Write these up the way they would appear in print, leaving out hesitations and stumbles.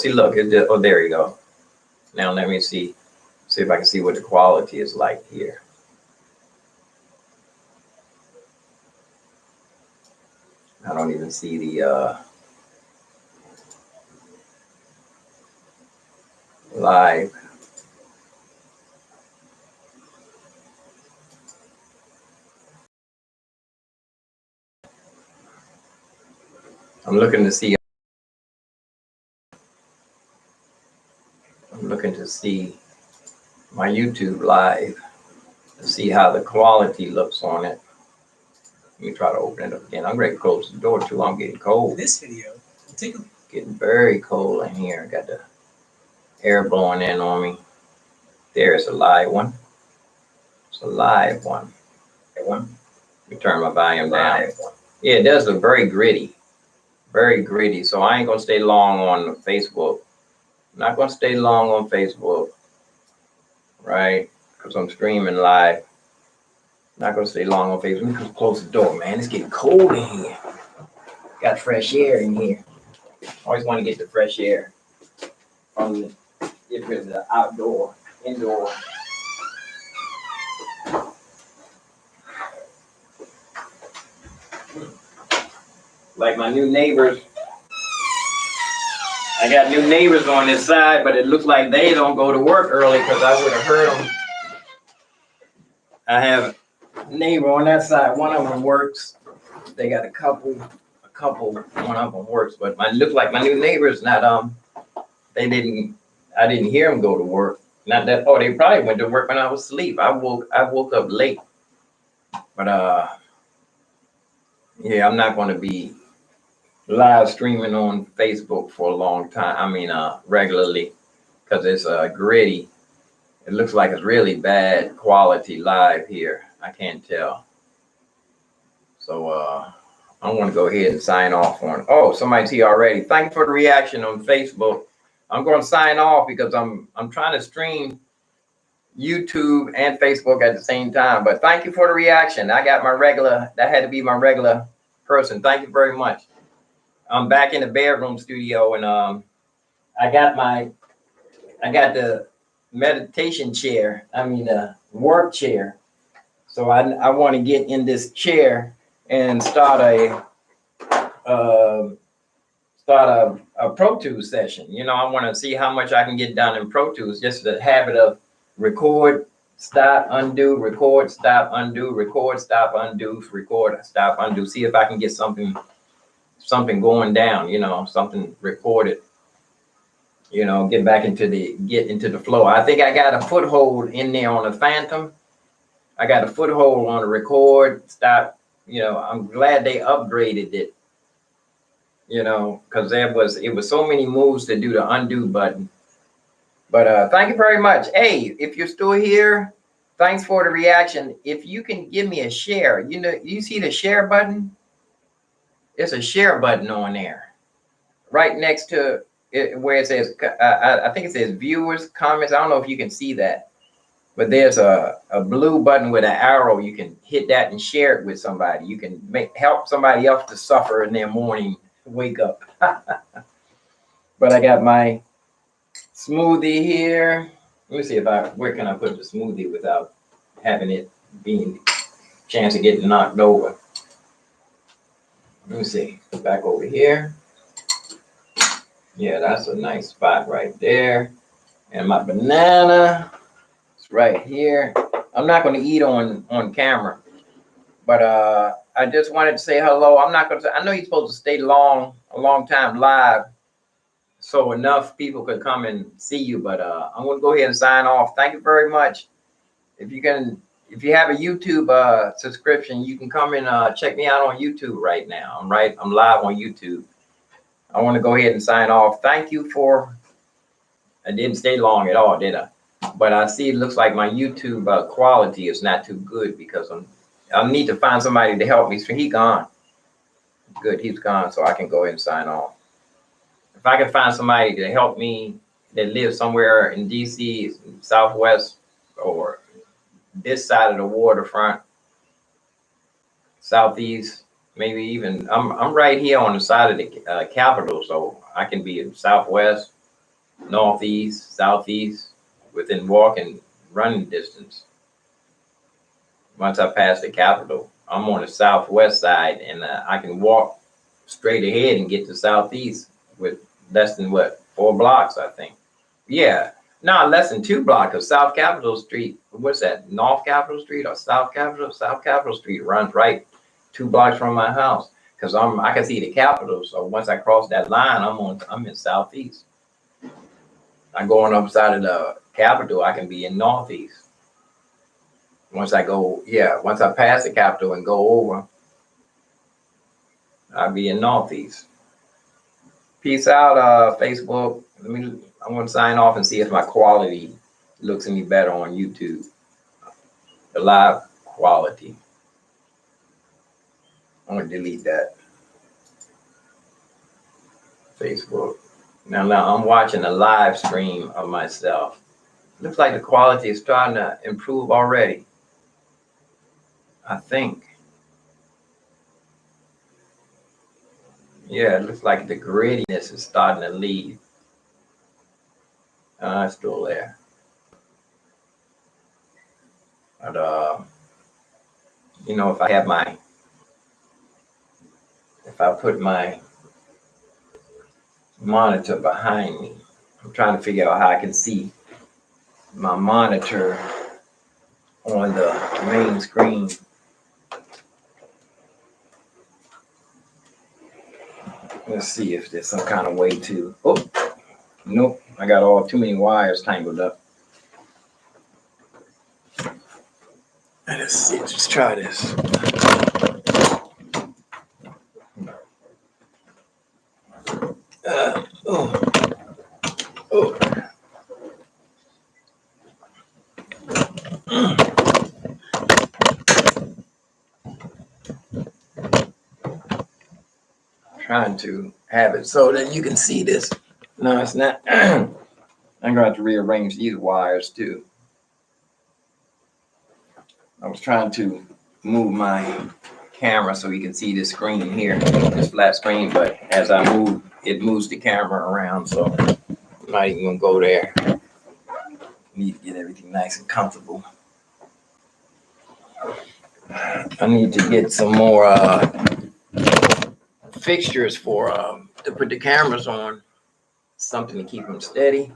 see, look, it just, oh, there you go. Now let me see if I can see what the quality is like here. I don't even see the live. I'm looking to see. I'm looking to see my YouTube live to see how the quality looks on it. Let me try to open it up again. I'm ready to close the door too. I'm getting cold. In this video, getting very cold in here. Got the air blowing in on me. There's a live one. It's a live one. Let me turn my volume down. Yeah, it does look very gritty. Very gritty. So I ain't gonna stay long on Facebook. I'm not gonna stay long on Facebook, right? Because I'm streaming live. Not gonna stay long on Facebook. Let me close the door, man. It's getting cold in here. Got fresh air in here. Always want to get the fresh air from the outdoor, indoor. Like my new neighbors. I got new neighbors on this side, but it looks like they don't go to work early because I would have heard them. I have a neighbor on that side. One of them works. They got a couple. One of them works, but it looks like my new neighbors not. I didn't hear them go to work. Not that. Oh, they probably went to work when I was asleep. I woke up late. But yeah, I'm not going to be live streaming on Facebook for a long time. I mean, regularly, because it's gritty. It looks like it's really bad quality live here. I can't tell. So I want to go ahead and sign off on. Oh, somebody's here already. Thank you for the reaction on Facebook. I'm going to sign off because I'm trying to stream YouTube and Facebook at the same time. But thank you for the reaction. I got my regular. That had to be my regular person. Thank you very much. I'm back in the bedroom studio, and I got the meditation chair. I mean, the work chair. So I want to get in this chair and start a Pro Tools session. You know, I want to see how much I can get done in Pro Tools. Just the habit of record, stop, undo, record, stop, undo, record, stop, undo, record, stop, undo. See if I can get something going down. You know, something recorded. You know, get into the flow. I think I got a foothold in there on the Phantom. I got a foothold on the record, stop. You know, I'm glad they upgraded it. You know, because it was so many moves to do the undo button. But thank you very much. Hey, if you're still here, thanks for the reaction. If you can give me a share, you know, you see the share button? There's a share button on there, right next to it, where it says, I think it says viewers, comments. I don't know if you can see that, but there's a blue button with an arrow. You can hit that and share it with somebody. You can help somebody else to suffer in their morning wake up. But I got my smoothie here. Let me see where can I put the smoothie without having it being chance of getting knocked over. Let me see, back over here. Yeah, that's a nice spot right there. And my banana is right here. I'm not going to eat on camera, but I just wanted to say hello. I'm not going to. I know you're supposed to stay a long time live, so enough people could come and see you. But I'm going to go ahead and sign off. Thank you very much. If you have a YouTube subscription, you can come and check me out on YouTube right now. I'm live on YouTube. I want to go ahead and sign off. Thank you I didn't stay long at all, did I? But I see it looks like my YouTube quality is not too good because I need to find somebody to help me. So he's gone. Good, he's gone, so I can go ahead and sign off. If I can find somebody to help me that lives somewhere in DC, Southwest, or this side of the waterfront, Southeast, maybe even I'm right here on the side of the Capitol, so I can be in Southwest, northeast, southeast, within walking, running distance. Once I pass the Capitol, I'm on the southwest side, and I can walk straight ahead and get to southeast with less than 4 blocks, I think. Yeah, no, less than 2 blocks of South Capitol Street. What's that? North Capitol Street or South Capitol? South Capitol Street runs right 2 blocks from my house because I can see the Capitol. So once I cross that line, I'm in southeast. I'm going up side of the Capitol, I can be in northeast. Once I pass the Capitol and go over, I'll be in northeast. Peace out, Facebook. I'm gonna sign off and see if my quality looks any better on YouTube. The live quality. I'm gonna delete that. Facebook. Now I'm watching a live stream of myself. Looks like the quality is starting to improve already. I think. Yeah, it looks like the grittiness is starting to leave. It's still there. But if I put my monitor behind me, I'm trying to figure out how I can see my monitor on the main screen. Let's see if there's some kind of way to. Oh, nope, I got too many wires tangled up. Let's see, let's try this. Trying to have it so that you can see this. No, it's not. I'm gonna have to rearrange these wires too. I was trying to move my camera so you can see this screen here, this flat screen, but as I move, it moves the camera around, so I'm not even gonna go there. Need to get everything nice and comfortable. I need to get some more fixtures for to put the cameras on, something to keep them steady.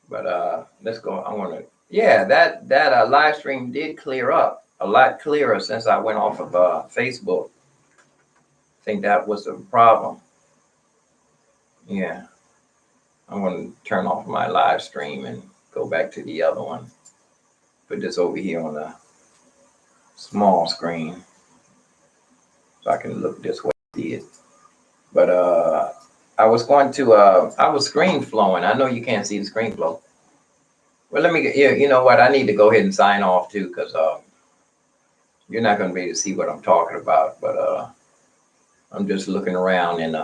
But let's go. That live stream did clear up a lot clearer since I went off of Facebook. I think that was the problem. Yeah, I'm going to turn off my live stream and go back to the other one. Put this over here on the small screen so I can look this way and see it. But I was screen flowing. I know you can't see the screen flow. Well, you know what? I need to go ahead and sign off too, because you're not going to be able to see what I'm talking about. But I'm just looking around, and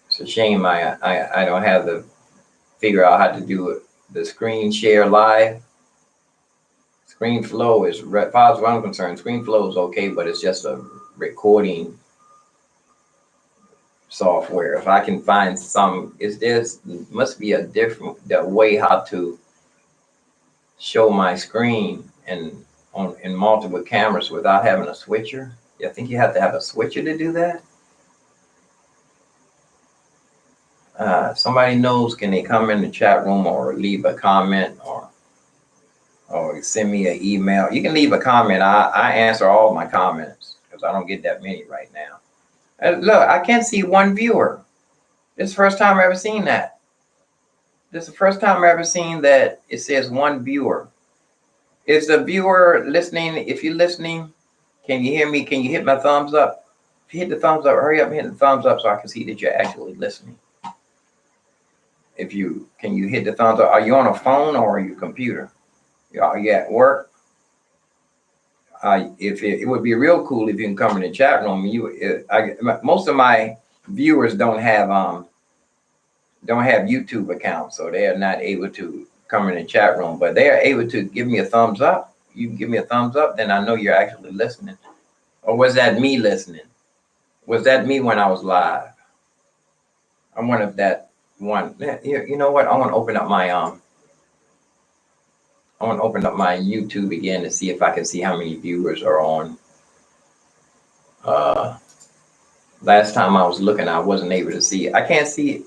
it's a shame I don't have to figure out how to do it. The screen share live. Screen flow is, as far as I'm concerned, screen flow is okay, but it's just a recording software. If I can find must be a different way how to show my screen in multiple cameras without having a switcher. I think you have to have a switcher to do that. Somebody knows, can they come in the chat room or leave a comment or send me an email? You can leave a comment. I answer all my comments because I don't get that many right now. Look, I can't see one viewer. This is the first time I've ever seen that. This is the first time I've ever seen that it says one viewer. Is the viewer listening? If you're listening, can you hear me? Can you hit my thumbs up? If you hit the thumbs up, hurry up and hit the thumbs up so I can see that you're actually listening. Can you hit the thumbs up? Are you on a phone or are you computer? Are you at work? If it would be real cool if you can come in the chat room. Most of my viewers don't have YouTube accounts, so they are not able to come in the chat room. But they are able to give me a thumbs up. You can give me a thumbs up, then I know you're actually listening. Or was that me listening? Was that me when I was live? I wonder if that one. You know what? I want to open up my I want to open up my YouTube again to see if I can see how many viewers are on. Last time I was looking, I wasn't able to see it. I can't see it.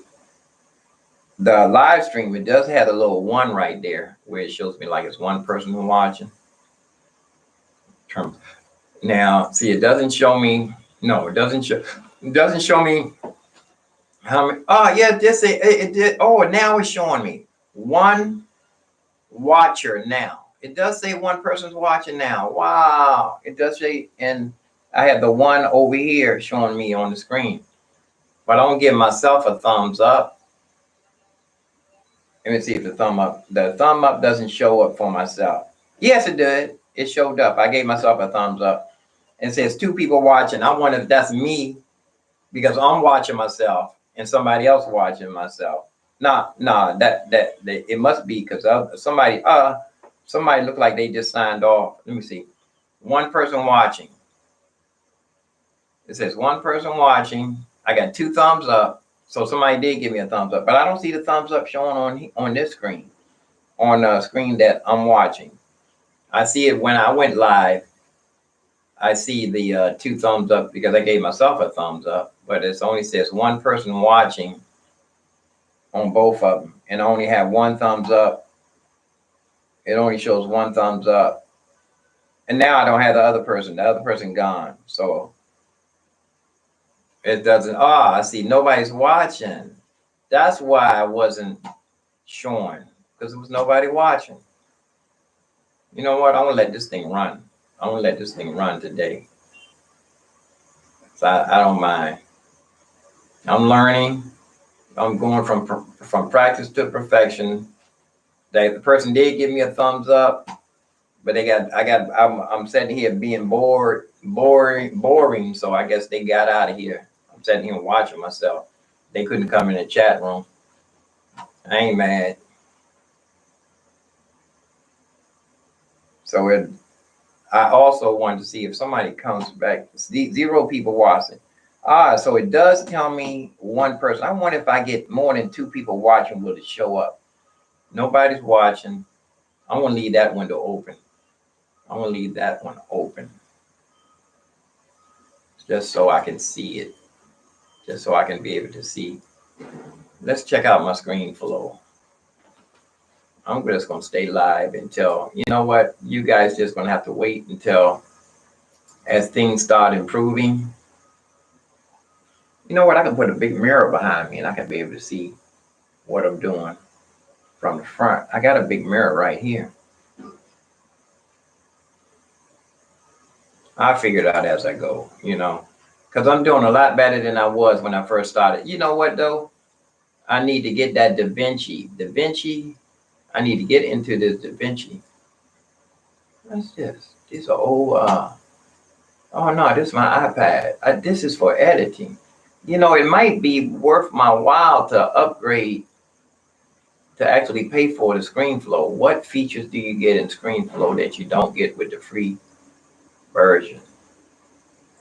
The live stream. It does have a little one right there where it shows me like it's one person watching. Now, see, it doesn't show me. No, it doesn't show. It doesn't show me how many. Oh yeah, it did. Oh, now it's showing me one watcher now. It does say one person's watching now. Wow. It does say, and I have the one over here showing me on the screen. But I don't give myself a thumbs up. Let me see if the thumb up doesn't show up for myself. Yes, it did. It showed up. I gave myself a thumbs up. And it says 2 people watching. I wonder if that's me because I'm watching myself and somebody else watching myself. Nah, that it must be because somebody looked like they just signed off. Let me see. One person watching. It says one person watching. I got 2 thumbs up. So somebody did give me a thumbs up, but I don't see the thumbs up showing on this screen, on the screen that I'm watching. I see it when I went live. I see the 2 thumbs up because I gave myself a thumbs up, but it only says one person watching on both of them, and I only have 1 thumbs up. It only shows 1 thumbs up, and now I don't have the other person gone, so it doesn't. I see nobody's watching. That's why I wasn't showing, because there was nobody watching. You know what? I'm gonna let this thing run. I'm gonna let this thing run today. So I don't mind. I'm learning. I'm going from practice to perfection. The person did give me a thumbs up, but I'm sitting here being boring. So I guess they got out of here. I'm sitting here watching myself. They couldn't come in the chat room. I ain't mad. So I also wanted to see if somebody comes back. 0 people watching. So it does tell me 1 person. I wonder if I get more than 2 people watching, will it show up? Nobody's watching. I'm gonna leave that window open. I'm gonna leave that one open. Just so I can see it. Just so I can be able to see. Let's check out my screen flow. I'm just gonna stay live until, you know what, you guys just gonna have to wait until as things start improving. You know what, I can put a big mirror behind me and I can be able to see what I'm doing from the front. I got a big mirror right here. I figured out as I go, because I'm doing a lot better than I was when I first started. You know what though? I need to get that DaVinci. I need to get into this DaVinci. What's this? These are old, oh no, this is my iPad. This is for editing. It might be worth my while to upgrade to actually pay for the ScreenFlow. What features do you get in ScreenFlow that you don't get with the free version?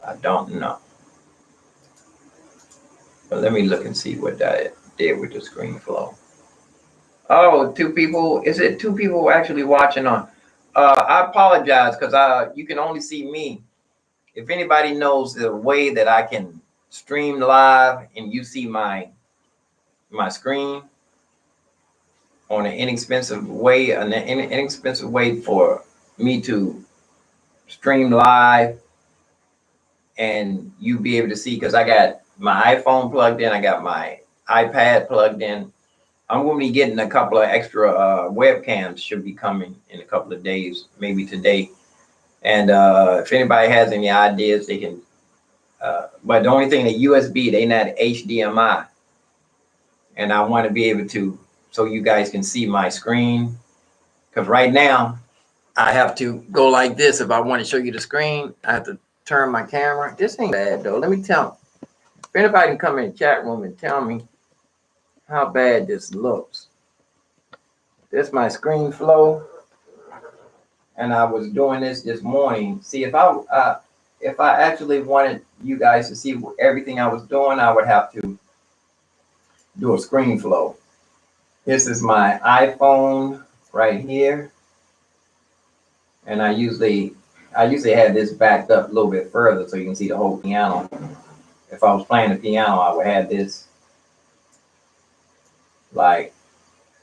I don't know. But let me look and see what that did with the ScreenFlow. Oh, 2 people. Is it 2 people actually watching on? I apologize because you can only see me. If anybody knows the way that I can stream live and you see my screen on an inexpensive way for me to stream live and you be able to see, because I got my iPhone plugged in, I got my iPad plugged in. I'm going to be getting a couple of extra webcams, should be coming in a couple of days, maybe today. And if anybody has any ideas, they can. But the only thing, the USB, they not HDMI. And I want to be able to, so you guys can see my screen. Because right now, I have to go like this. If I want to show you the screen, I have to turn my camera. This ain't bad, though. Let me tell you. If anybody can come in the chat room and tell me how bad this looks. This is my ScreenFlow. And I was doing this morning. See, if if I actually wanted you guys to see everything I was doing, I would have to do a screen flow. This is my iPhone right here. And I usually have this backed up a little bit further so you can see the whole piano. If I was playing the piano, I would have this like,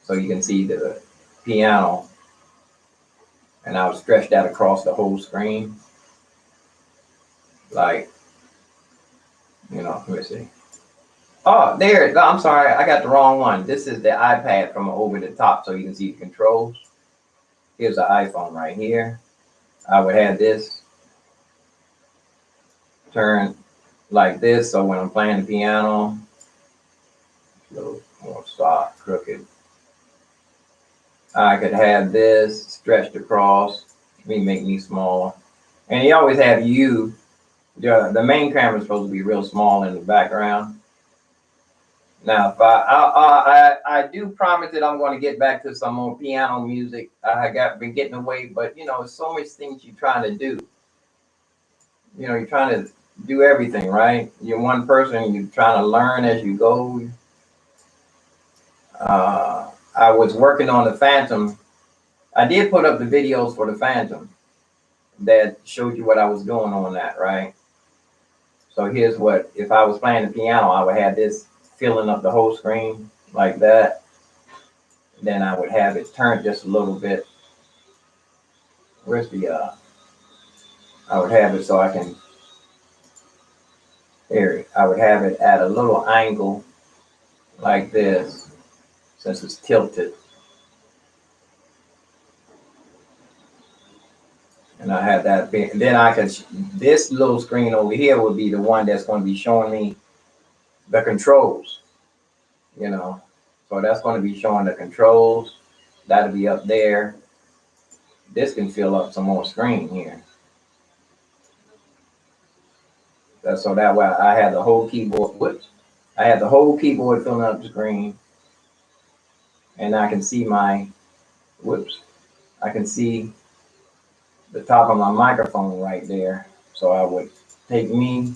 so you can see the piano, and I would stretch that across the whole screen. Like, let me see. Oh, there, I'm sorry, I got the wrong one. This is the iPad from over the top so you can see the controls. Here's the iPhone right here. I would have this turn like this, so when I'm playing the piano, a little more soft, crooked, I could have this stretched across, make me smaller. And you always have you, the main camera is supposed to be real small in the background. Now, if I do promise that I'm going to get back to some more piano music. I been getting away, but so much things you're trying to do. You're trying to do everything, right? You're one person, you're trying to learn as you go. I was working on the Phantom. I did put up the videos for the Phantom that showed you what I was doing on that, right? So here's what, if I was playing the piano, I would have this filling up the whole screen like that. Then I would have it turned just a little bit. Where's the, I would have it so I can, here, I would have it at a little angle like this, since it's tilted. And I have that, and then I could, this little screen over here would be the one that's going to be showing me the controls, So that's going to be showing the controls. That'll be up there. This can fill up some more screen here. So that way I have the whole keyboard. Whoops. I have the whole keyboard filling up the screen. And I can see I can see the top of my microphone right there. So I would take me.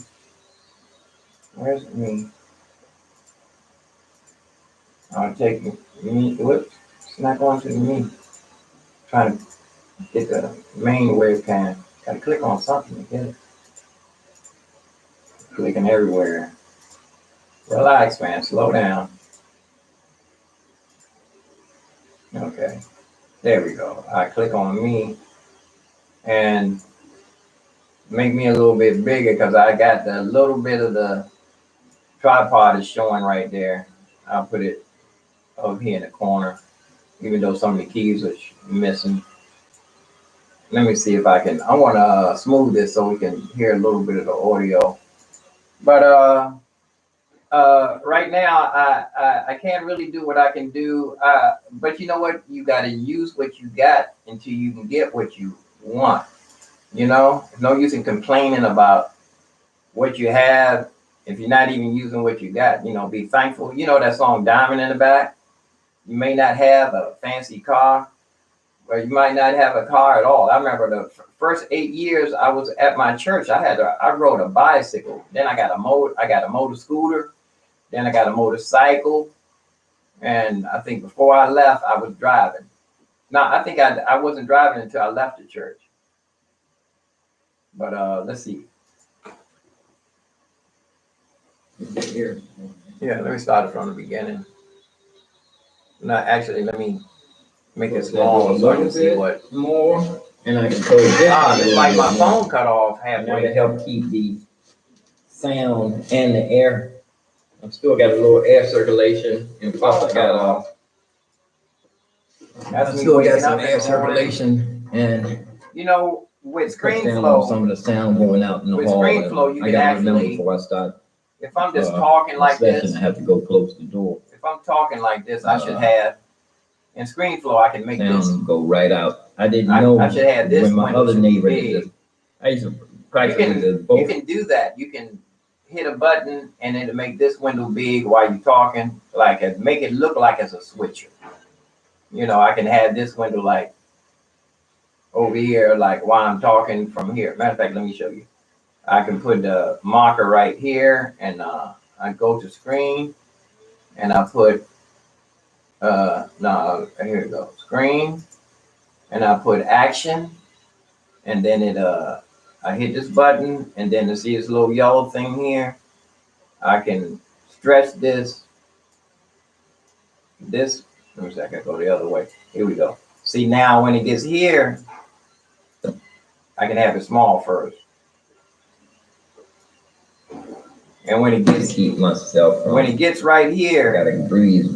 Where's me? I'll take me. Whoops. It's not going to me. Trying to get the main webcam. Gotta click on something to get it. Clicking everywhere. Relax, man. Slow down. Okay. There we go. I click on me and make me a little bit bigger because I got the little bit of the tripod is showing right there. I'll put it over here in the corner, even though some of the keys are missing. Let me see if I want to smooth this so we can hear a little bit of the audio. But right now I can't really do what I can do. But you know what? You got to use what you got until you can get what you want. There's no use in complaining about what you have if you're not even using what you got. Be thankful. That song Diamond in the Back? You may not have a fancy car, or you might not have a car at all. I remember the first 8 years I was at my church, I rode a bicycle. Then I got a motor scooter. Then I got a motorcycle. And I think before I left, I was driving. No, I think I wasn't driving until I left the church. But let's see. Here. Yeah, let me start it from the beginning. No, actually, let me make it smaller so I can see what more. And I can close this. It's like my phone cut off halfway to help keep the sound and the air. I've still got a little air circulation, and plus I got still got some air circulation, and with ScreenFlow, some of the sound going out in the hall. With ScreenFlow, you can actually, before I start, if I'm just talking like this, I have to go close the door. If I'm talking like this, I should have, in ScreenFlow, I can make this go right out. I didn't know. I should have this. When my other neighbor did this, I used to practically both. You can do that. You can hit a button and it'll make this window big while you're talking, make it look like it's a switcher. I can have this window like over here, like while I'm talking from here. Matter of fact, let me show you. I can put the marker right here, and I go to screen, and I put no, here we go, screen, and I put action, and then I hit this button, and then to see this little yellow thing here, I can stretch this. Let me see, I can go the other way. Here we go. See, now when it gets here, I can have it small first. And when it To gets keep myself from. when it gets right I here, gotta breathe.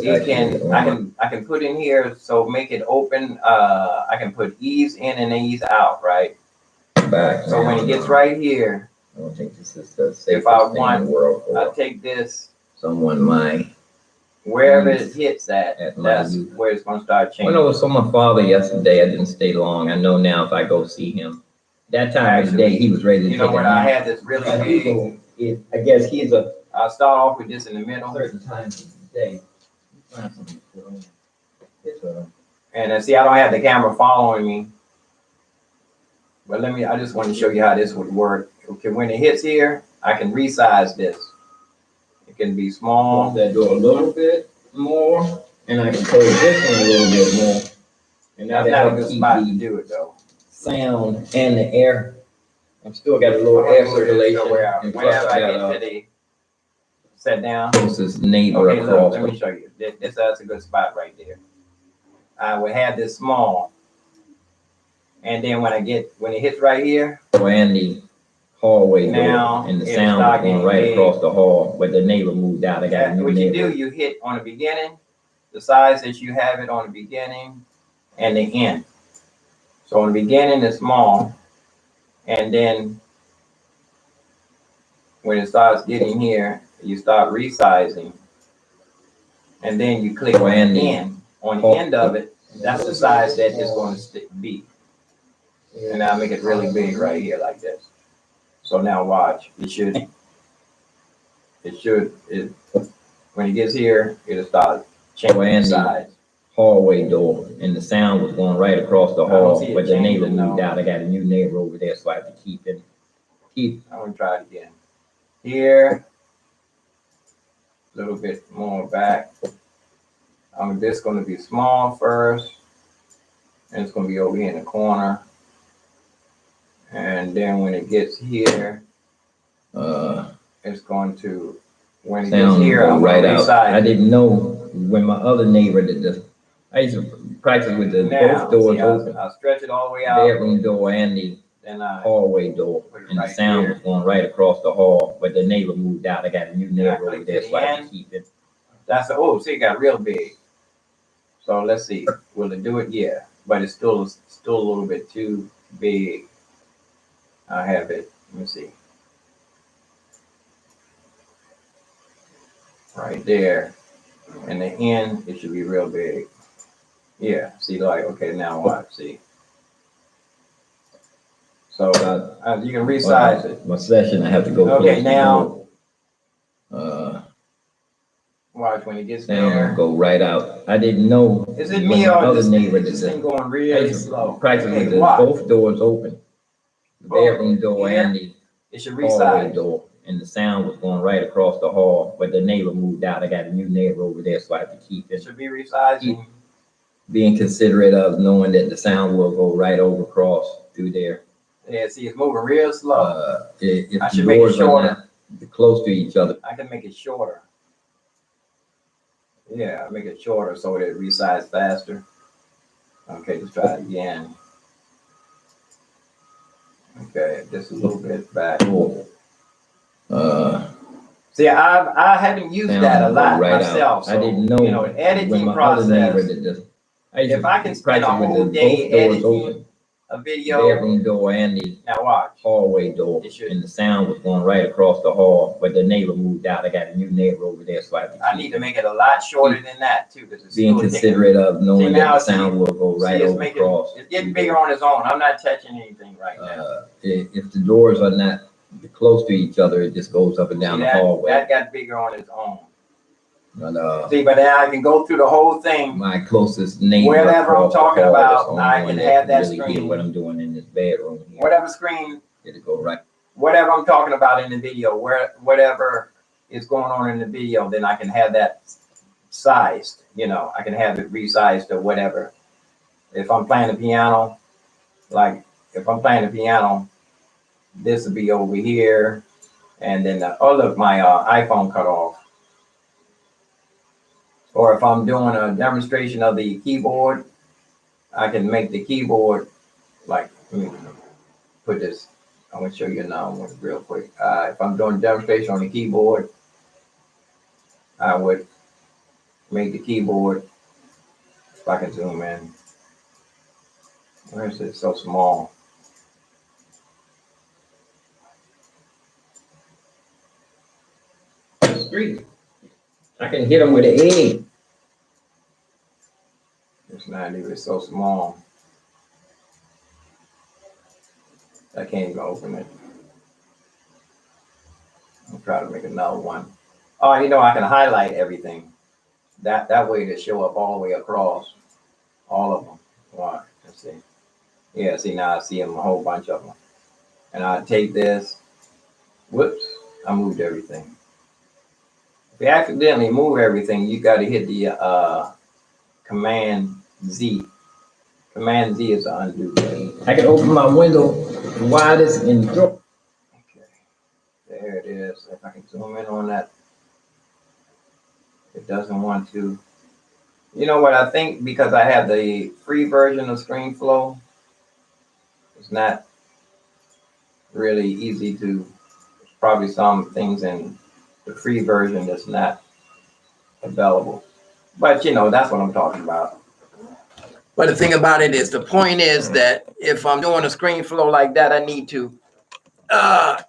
it can I can put in here, so make it open. I can put ease in and ease out, right? Back. So when it gets right here, I don't think this is the safest if I thing want, in the world I for take this someone my. wherever it hits At my that's youth. where it's gonna start When I changing. was on my father yesterday, I didn't stay long. I know now if I go see him, that time of the day he was ready to You take know a what? I nap. had this really But big. I guess he's a I'll start off with this in the middle, certain times of the day. Find something to put on. It's and see, I don't have the camera following me. But I just want to show you how this would work. Okay, when it hits here, I can resize this. It can be small. that door a little bit more, and I can close this one a little bit more. And That's not a good spot to do it though. sound and the air. I've still got a little air circulation. And plus Whenever I I get got to the set down. closest neighbor Okay, look, across. let me show you. That's a good spot right there. I would have this small. And then when it hits right here, And the hallway now door, and the it'll sound start was going getting right big. across the hall, but the neighbor moved out. I got a new what you neighbor. do, you hit on the beginning, the size that you have it on the beginning and the end. So on the beginning it's small, and then when it starts getting here, you start resizing, and then you click on the end. On the end of it, that's the size that it's going to be. And I'll make it really big right here like this. So now watch. When it gets here, it'll start changing size. Hallway door, and the sound was going right across the I don't hall, see it but the neighbor changing, moved no. out. I got a new neighbor over there, so I have to keep. I'm gonna try it again. Here, a little bit more back. This gonna be small first, and it's gonna be over here in the corner. And then when it gets here, it's going to, when it gets Sound here, I'm right gonna out. resize I it. didn't know when my other neighbor did this. I used to practice with the Now, both doors see, open, I'll stretch it all the way out, bedroom door and the then I hallway door, put it and the right sound here. was going right across the hall, but the neighbor moved out. I got a new neighbor over click there, to so I the have to end. keep it. See, it got real big. So let's see, will it do it? Yeah, but it's still a little bit too big. I have it, let me see. Right there, and the end, it should be real big. Yeah, see, like, okay, now watch, see. So you can resize it. My session, I have to go. Okay, close now the door. watch when it gets Sound there. go right out. I didn't know. Is it when me my or other this neighbor did this this. thing going I really used to slow? practice Okay, with watch. both doors open, the bedroom door Here, and the it should hallway resize. door, and the sound was going right across the hall, but the neighbor moved out. I got a new neighbor over there, so I have to keep It it. should be resizing. Being considerate of knowing that the sound will go right over across through there. Yeah, see, it's moving real slow. If I the should make it doors are shorter. not close to each other, I can make it shorter. Yeah, make it shorter so that it resizes faster. Okay, let's try it again. Okay, just a little bit back. See, I haven't used sound that a go lot right myself. out. So, I didn't know you know, the editing when my other neighbor process. did this. I used If to I can spend a practice with whole the day both doors editing open, a the video, bedroom door and the now watch. hallway door, It should. and the sound was going right across the hall, but the neighbor moved out. I got a new neighbor over there, so I have to I keep need to make it a lot shorter than that too, because it's being still taking. considerate of knowing See, now that the see- sound will go right it's over making, across. it's getting bigger on its own. I'm not touching anything right now. If the doors are not close to each other, it just goes up and down See, the hallway. that got bigger on its own. But See, but now I can go through the whole thing. my closest neighbor Whatever I'm across the talking hall is about, the only I one can that have that really hear screen. what I'm doing in this bedroom here. Whatever screen It'll go right. whatever I'm talking about in the video, whatever is going on in the video, then I can have that sized, you know, I can have it resized or whatever. If I'm playing the piano, like if I'm playing the piano, this will be over here. And then, oh look, my iPhone cut off. Or if I'm doing a demonstration of the keyboard, I can make the keyboard, like, let me put this, I'm gonna show you now real quick. If I'm doing a demonstration on the keyboard, I would make the keyboard, if I can zoom in. Where is it so small? Street. I can hit them with an egg. It's not even so small. I can't even open it. I'll try to make another one. Oh, you know, I can highlight everything. That way to show up all the way across. All of them. All right, let's see. Yeah, see, now I see them, a whole bunch of them. And I take this. Whoops, I moved everything. If you accidentally move everything, you got to hit the Command Z. Command Z is the undo button. I can open my window widest and throw. Okay, there it is. If I can zoom in on that, it doesn't want to. You know what I think? Because I have the free version of ScreenFlow, it's not really easy to. Probably some things in the free version that's not available. But you know, that's what I'm talking about. But the thing about it is, the point is that if I'm doing a ScreenFlow like that, I need to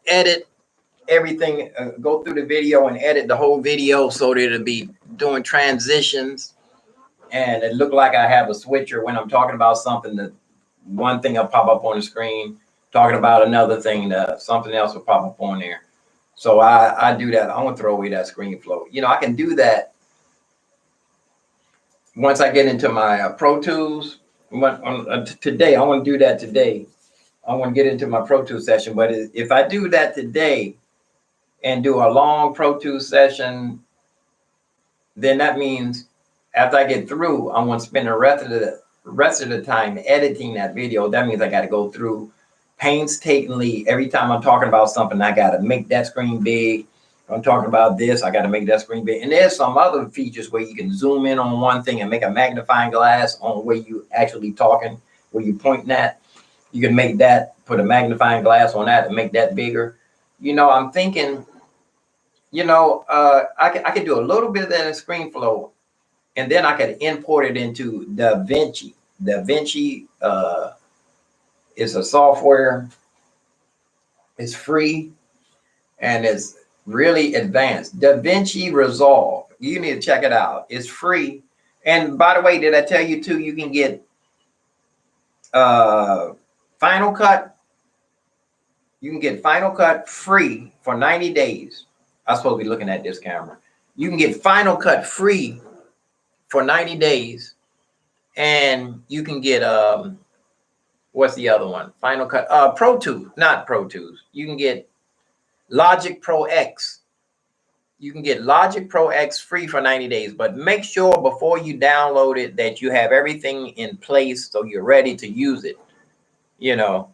edit everything, go through the video and edit the whole video so that it'll be doing transitions. And it look like I have a switcher when I'm talking about something, that one thing will pop up on the screen, talking about another thing, that something else will pop up on there. So I do that. I'm gonna throw away that ScreenFlow. You know, I can do that once I get into my Pro Tools. Today, I want to do that today. I want to get into my Pro Tools session. But if I do that today and do a long Pro Tools session, then that means after I get through, I'm going to spend the rest of the time editing that video. That means I got to go through painstakingly. Every time I'm talking about something, I got to make that screen big. If I'm talking about this, I got to make that screen big. And there's some other features where you can zoom in on one thing and make a magnifying glass on where you actually talking, where you pointing at. You can make that, put a magnifying glass on that and make that bigger. You know, I'm thinking, you know, I could do a little bit of that in ScreenFlow, and then I could import it into DaVinci. DaVinci is a software. It's free and it's really advanced. DaVinci Resolve. You need to check it out. It's free. And by the way, did I tell you too, you can get Final Cut. You can get Final Cut free for 90 days. I'm supposed to be looking at this camera. You can get Final Cut free for 90 days. And you can get, what's the other one? Final Cut, Pro Tools, not Pro Tools. You can get Logic Pro X. You can get Logic Pro X free for 90 days, but make sure before you download it that you have everything in place so you're ready to use it. You know,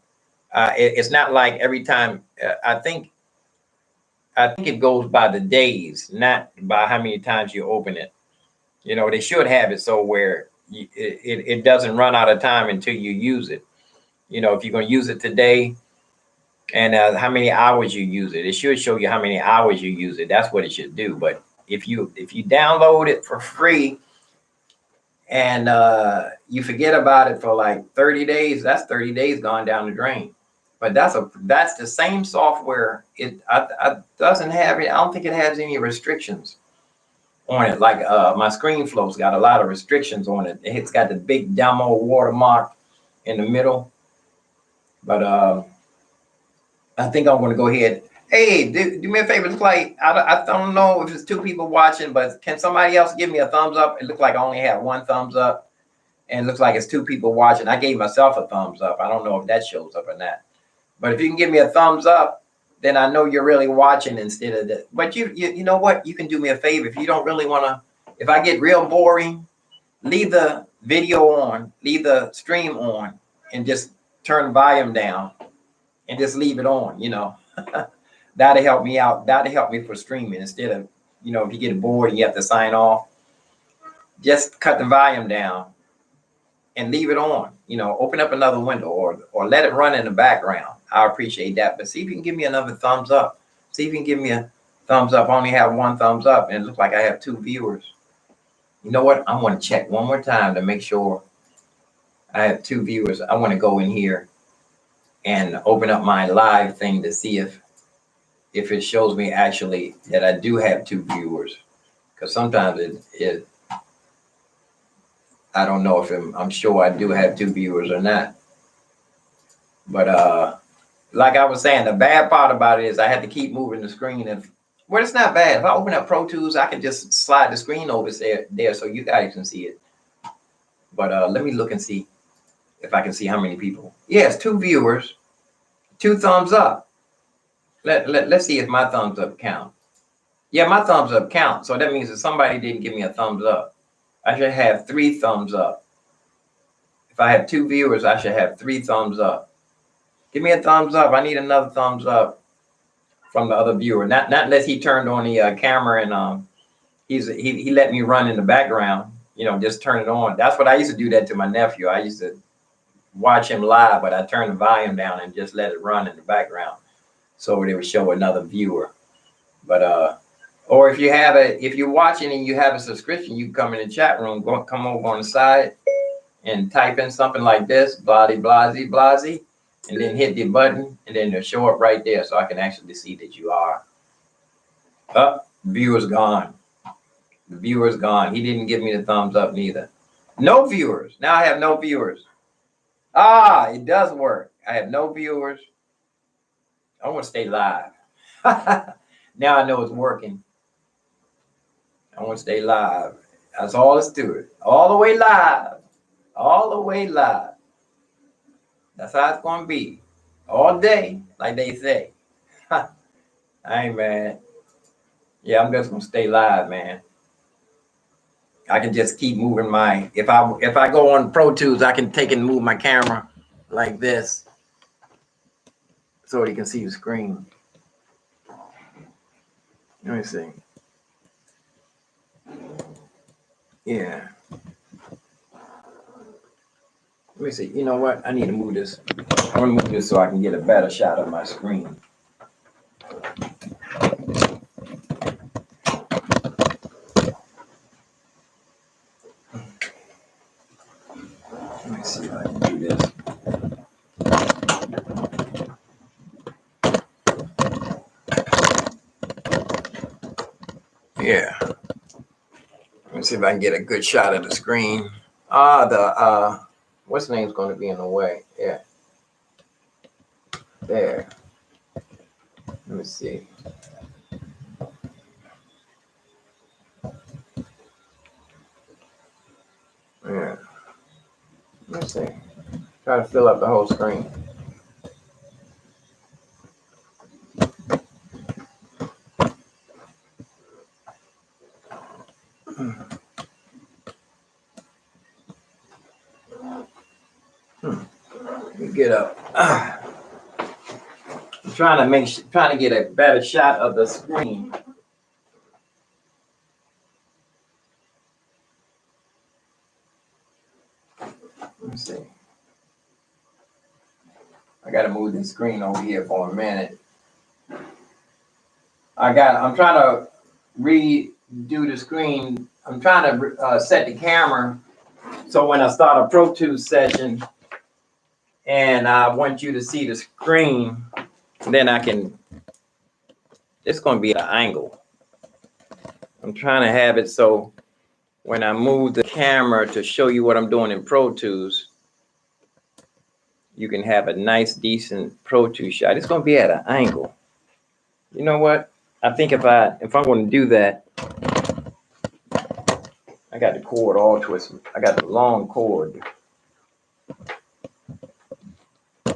it's not like every time. I think it goes by the days, not by how many times you open it. You know, they should have it so where it doesn't run out of time until you use it. You know, if you're going to use it today, and how many hours you use it. It should show you how many hours you use it. That's what it should do. But if you download it for free and you forget about it for like 30 days, that's 30 days gone down the drain. But that's the same software. It doesn't have it. I don't think it has any restrictions on it. Like my ScreenFlow's got a lot of restrictions on it. It's got the big demo watermark in the middle. But I think I'm going to go ahead. Hey, do me a favor. It's like, I don't know if it's 2 people watching, but can somebody else give me a thumbs up? It looks like I only have 1 thumbs up, and it looks like it's 2 people watching. I gave myself a thumbs up. I don't know if that shows up or not. But if you can give me a thumbs up, then I know you're really watching instead of that. But you know what? You can do me a favor. If you don't really want to, if I get real boring, leave the video on, leave the stream on, and just turn the volume down and just leave it on, you know. That'll help me out. That'll help me for streaming instead of, you know, if you get bored and you have to sign off, just cut the volume down and leave it on, you know, open up another window or let it run in the background. I appreciate that. But see if you can give me another thumbs up. See if you can give me a thumbs up. I only have one thumbs up and it looks like I have 2 viewers. You know what? I want to check one more time to make sure I have 2 viewers. I want to go in here and open up my live thing to see if it shows me actually that I do have 2 viewers. Because sometimes it I don't know if I'm sure I do have 2 viewers or not. But like I was saying, the bad part about it is I had to keep moving the screen. Well, it's not bad. If I open up Pro Tools, I can just slide the screen over there so you guys can see it. But let me look and see if I can see how many people. Yes, 2 viewers, 2 thumbs up. Let's see if my thumbs up count. Yeah, my thumbs up count. So that means that somebody didn't give me a thumbs up. I should have 3 thumbs up. If I have 2 viewers, I should have 3 thumbs up. Give me a thumbs up. I need another thumbs up from the other viewer. Not unless he turned on the camera and he let me run in the background. You know, just turn it on. That's what I used to do that to my nephew. I used to watch him live, but I turned the volume down and just let it run in the background so it would show another viewer. But or if you're watching and you have a subscription, you can come in the chat room, come over on the side and type in something like this, bloody blasey blasey, and then hit the button and then it'll show up right there so I can actually see that you are. Up, viewer's gone. The viewer's gone. He didn't give me the thumbs up neither. No viewers. Now I have no viewers. Ah, it does work. I have no viewers. I want to stay live. Now I know it's working. I want to stay live. That's all it's to it. All the way live. All the way live. That's how it's going to be. All day, like they say. I ain't mad. Yeah, I'm just going to stay live, man. I can just keep moving my... If I go on Pro Tools, I can take and move my camera like this so you can see the screen. Let me see. Yeah. Let me see. You know what? I need to move this. I want to move this so I can get a better shot of my screen. Let me see if I can do this. Yeah. Let me see if I can get a good shot of the screen. What's the name's going to be in the way? Yeah. There. Let me see. Yeah. Let me see. Try to fill up the whole screen. Let me get up. I'm trying to get a better shot of the screen. Let me see. I got to move the screen over here for a minute. I'm trying to redo the screen. I'm trying to set the camera so when I start a Pro Tools session and I want you to see the screen, then I can, it's going to be at an angle. I'm trying to have it so when I move the camera to show you what I'm doing in Pro Tools, you can have a nice, decent Pro Tools shot. It's going to be at an angle. You know what? I think if I'm going to do that, I got the cord all twisted. I got the long cord.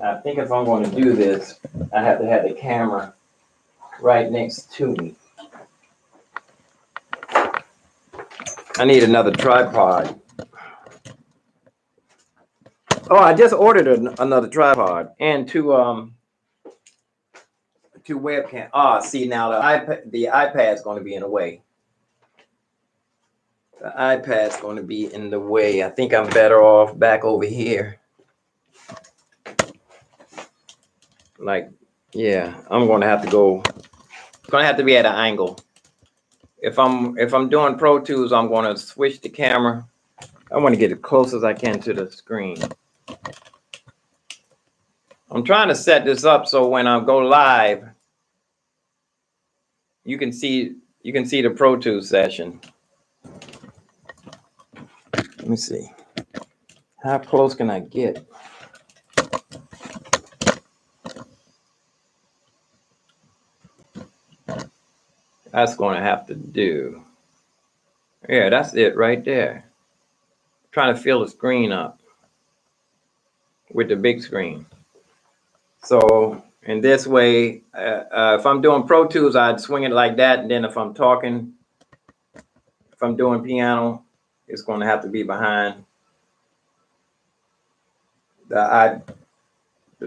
I think if I'm going to do this, I have to have the camera right next to me. I need another tripod. Oh, I just ordered another tripod and two webcam. Ah, see now the iPad's going to be in the way. The iPad's going to be in the way. I think I'm better off back over here. Like, yeah, I'm going to have to go. It's going to have to be at an angle. If I'm doing Pro Tools, I'm going to switch the camera. I want to get as close as I can to the screen. I'm trying to set this up so when I go live, you can see the Pro Tools session. Let me see. How close can I get? That's going to have to do. Yeah, that's it right there. Trying to fill the screen up with the big screen. So in this way, if I'm doing Pro Tools, I'd swing it like that. And then if I'm talking, if I'm doing piano, it's going to have to be behind the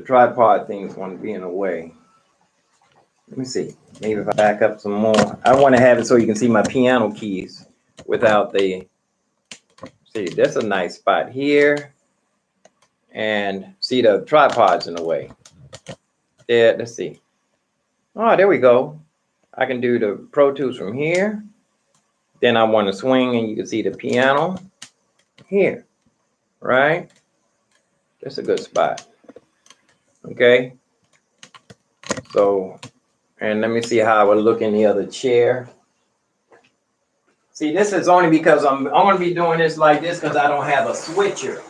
tripod thing is going to be in the way. Let me see. Maybe if I back up some more. I want to have it so you can see my piano keys without the. See, that's a nice spot here. And see the tripod's in the way. Yeah, let's see. Oh, there we go. I can do the Pro Tools from here. Then I want to swing and you can see the piano here, right? That's a good spot. Okay. So, and let me see how I would look in the other chair. See, this is only because I'm going to be doing this like this because I don't have a switcher.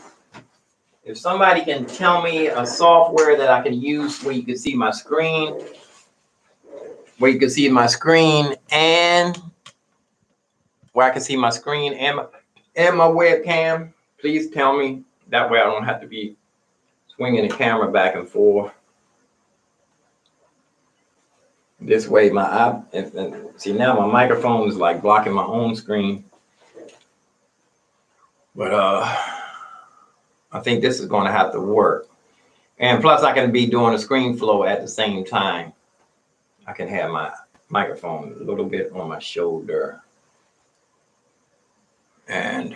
If somebody can tell me a software that I can use where you can see my screen, and where I can see my screen and my webcam, please tell me. That way I don't have to be swinging the camera back and forth. This way see now my microphone is like blocking my own screen. But I think this is going to have to work. And plus I can be doing a screen flow at the same time. I can have my microphone a little bit on my shoulder. And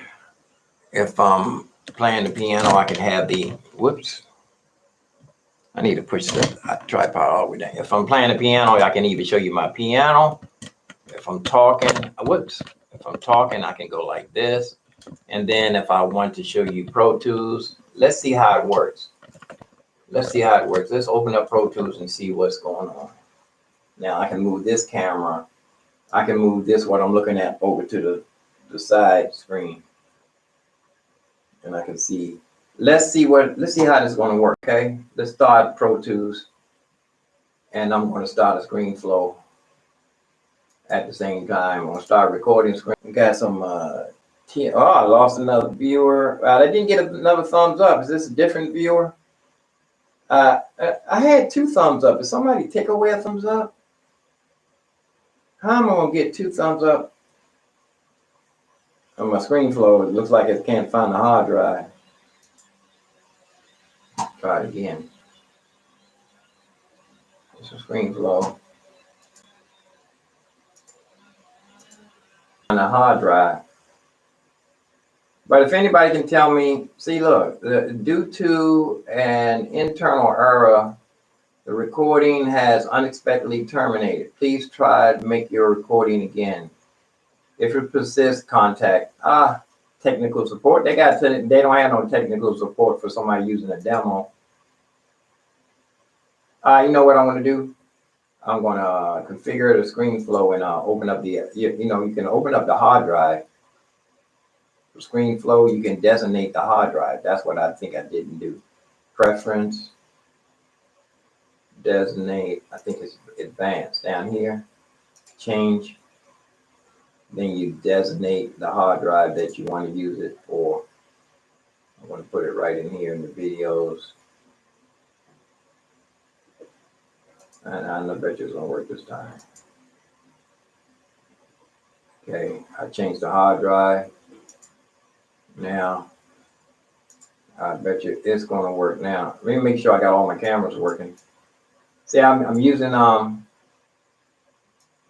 if I'm playing the piano, I can have I need to push the tripod all the way down. If I'm playing the piano, I can even show you my piano. If I'm talking, I can go like this. And then if I want to show you Pro Tools, let's see how it works. Let's open up Pro Tools and see what's going on. Now I can move this camera. I can move this, what I'm looking at, over to the side screen. And I can see, let's see how this is going to work, okay? Let's start Pro Tools. And I'm going to start a screen flow at the same time. I'm going to start recording screen. We got some, I lost another viewer. I didn't get another thumbs up. Is this a different viewer? I had 2 thumbs up. Did somebody take away a thumbs up? How am I going to get 2 thumbs up on my screen flow? It looks like it can't find the hard drive. Try it again. It's a screen flow. On the hard drive. But if anybody can tell me, see, look, due to an internal error, the recording has unexpectedly terminated. Please try to make your recording again. If it persists, contact technical support. They don't have no technical support for somebody using a demo. You know what I'm going to do? I'm going to configure the screen flow and open up you can open up the hard drive. For screen flow, you can designate the hard drive. That's what I think I didn't do. Preference, designate, I think it's advanced down here. Change. Then you designate the hard drive that you want to use it for. I want to put it right in here in the videos. And I bet you it's gonna work this time. Okay, I changed the hard drive. Now, I bet you it's gonna work now. Let me make sure I got all my cameras working. See, I'm using my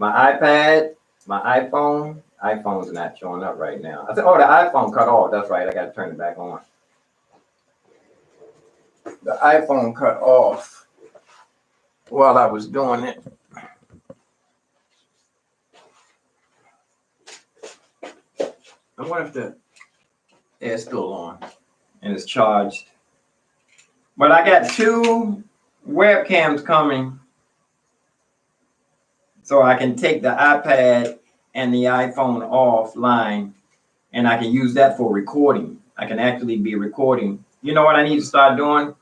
iPad, my iPhone. iPhone's not showing up right now. I said, oh, the iPhone cut off. That's right. I got to turn it back on. The iPhone cut off while I was doing it. I wonder if the it's still on and it's charged. But I got 2 webcams coming, so I can take the iPad and the iPhone offline, and I can use that for recording. I can actually be recording. You know what I need to start doing?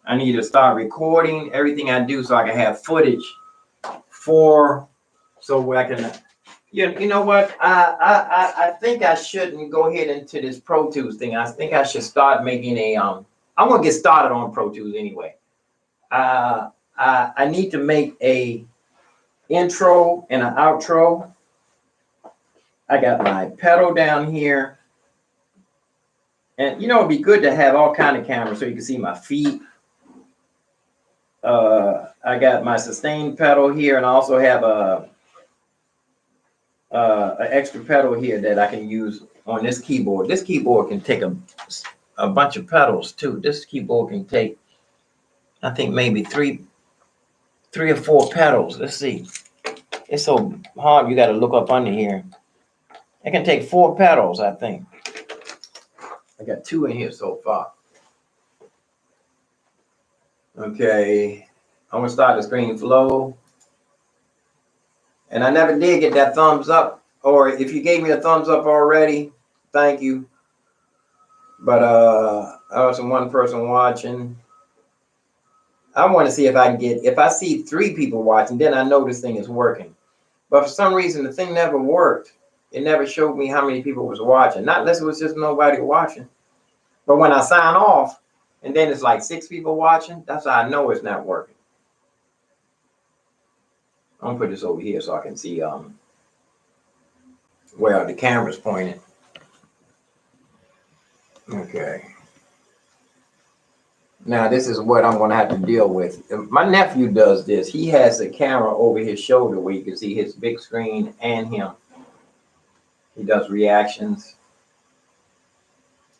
I need to start recording everything I do so I can have footage so I can. You know what? I think I shouldn't go ahead into this Pro Tools thing. I think I should start making a I'm gonna get started on Pro Tools anyway. I need to make a intro and an outro. I got my pedal down here, and you know it'd be good to have all kind of cameras so you can see my feet. I got my sustain pedal here, and I also have an extra pedal here that I can use on this keyboard. This keyboard can take a bunch of pedals too. This keyboard can take, I think, maybe three or 4 pedals. Let's see. It's so hard. You got to look up under here. It can take 4 pedals, I think. I got 2 in here so far. Okay, I'm gonna start the screen flow. And I never did get that thumbs up, or if you gave me a thumbs up already, thank you. But I was one person watching. I want to see if I can get, if I see 3 people watching, then I know this thing is working. But for some reason, the thing never worked. It never showed me how many people was watching. Not unless it was just nobody watching. But when I sign off, and then it's like 6 people watching, that's how I know it's not working. I'm gonna put this over here so I can see where the camera's pointed. Okay. Now this is what I'm gonna have to deal with. My nephew does this. He has a camera over his shoulder where you can see his big screen and him. He does reactions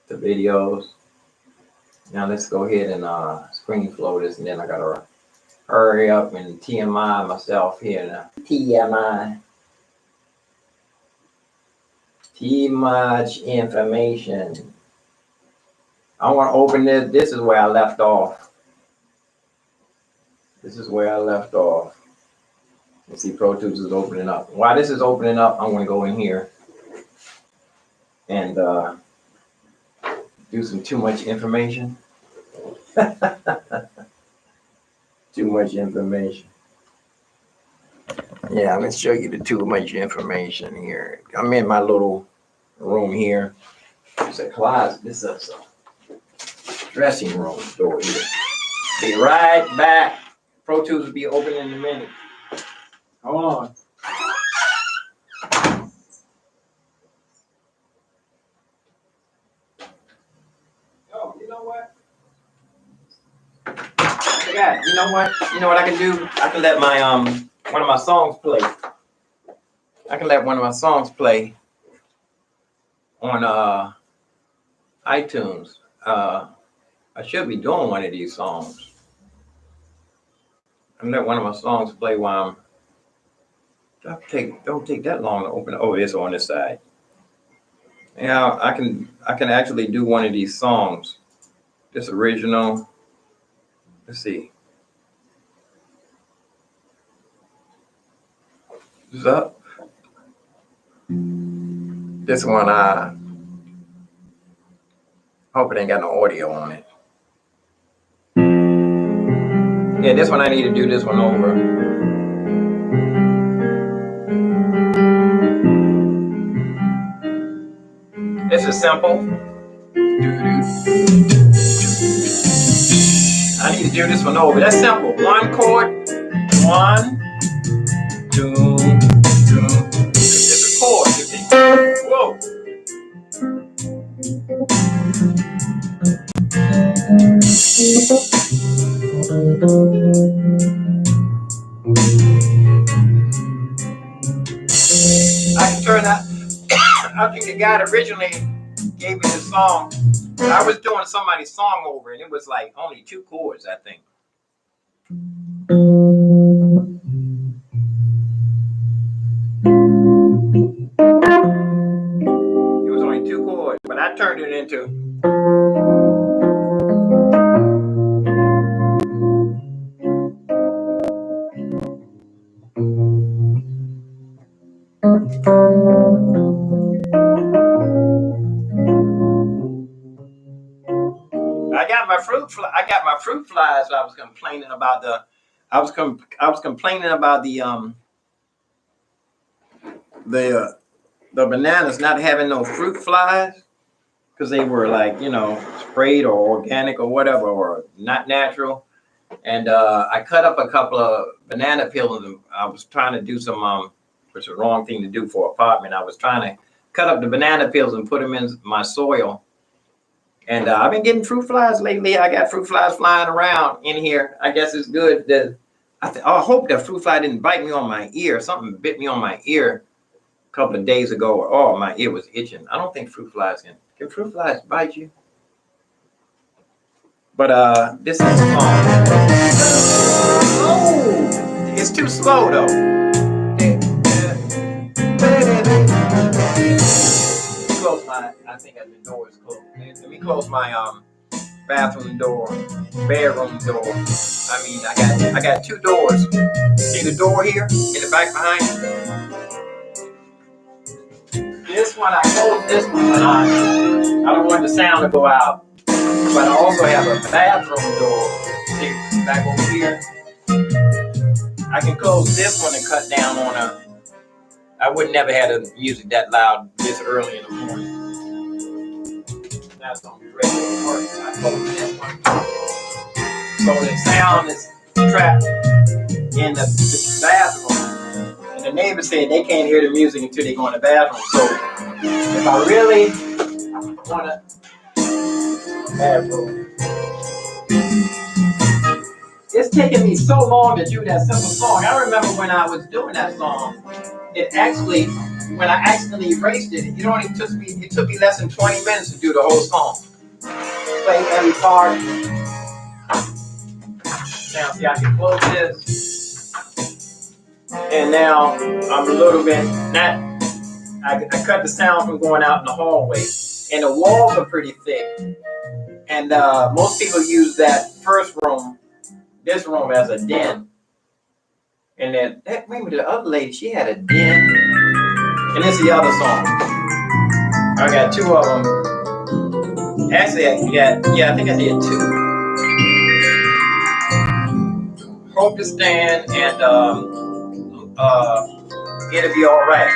to videos. Now let's go ahead and screen flow this, and then I gotta hurry up and TMI myself here now. TMI. Too much information. I want to open this. This is where I left off. This is where I left off. You see Pro Tools is opening up. While this is opening up, I'm going to go in here and do some too much information. Too much information. Yeah, I'm gonna show you the too much information here. I'm in my little room here. It's a closet. This is a dressing room door here. Be right back. Pro Tools will be open in a minute. Hold on. Oh, you know what? You know what? You know what I can do? I can let my one of my songs play. I can let one of my songs play on iTunes. I should be doing one of these songs. I can let one of my songs play while don't take that long to open it. Oh, it's on this side. Yeah, I can actually do one of these songs. This original. Let's see. Is up. This one, I hope it ain't got no audio on it. Yeah, this one I need to do this one over. This is simple. I need to do this one over. That's simple. 1 chord, 1, 2, 2. It's a chord, you see. Whoa. I can turn that. I think the guy that originally gave me this song, I was doing somebody's song over, and it was like only 2 chords, I think. It was only 2 chords, but I turned it into. I got my fruit flies. I was complaining about the. I was complaining about the bananas not having no fruit flies because they were like, sprayed or organic or whatever, or not natural. And I cut up a couple of banana peels, and I was trying to do some which is the wrong thing to do for an apartment. I was trying to cut up the banana peels and put them in my soil. And I've been getting fruit flies lately. I got fruit flies flying around in here. I guess it's good that I hope that fruit fly didn't bite me on my ear. Something bit me on my ear a couple of days ago. Oh, my ear was itching. I don't think fruit flies can fruit flies bite you? But this is a song. Oh, it's too slow though. Close my. I think the door is closed. Let me close my bathroom door, bedroom door. I mean, I got 2 doors. See the door here in the back behind you? This one, I closed this one, but I don't want the sound to go out. But I also have a bathroom door. See, back over here. I can close this one and cut down on a. I would never have the music that loud this early in the morning. That's gonna be ready to work. I close this one. So the sound is trapped in the bathroom. And the neighbors said they can't hear the music until they go in the bathroom. So if I really want to bathroom. It's taken me so long to do that simple song. I remember when I was doing that song, when I accidentally erased it, it took me less than 20 minutes to do the whole song. Play every part. Now see, I can close this. And now I'm a little bit, I cut the sound from going out in the hallway. And the walls are pretty thick. And most people use that first room, this room, as a den. And then maybe the other lady, she had a den. And this is the other song. I got 2 of them. Actually, I think I did 2. Hope to Stand and It'll Be Alright.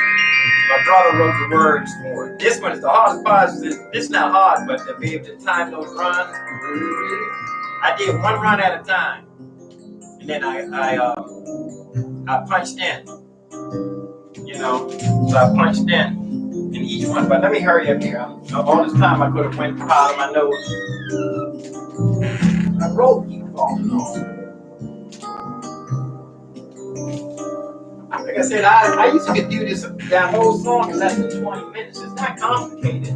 My brother wrote the words for it. This one is the hardest part. It's not hard, but to be able to time those runs, I did 1 run at a time. And then I punched in, so I punched in each one. But let me hurry up here. All this time I could have went out of my nose. My rope keeps falling off. Like I said, I used to do that whole song in less than 20 minutes. It's not complicated.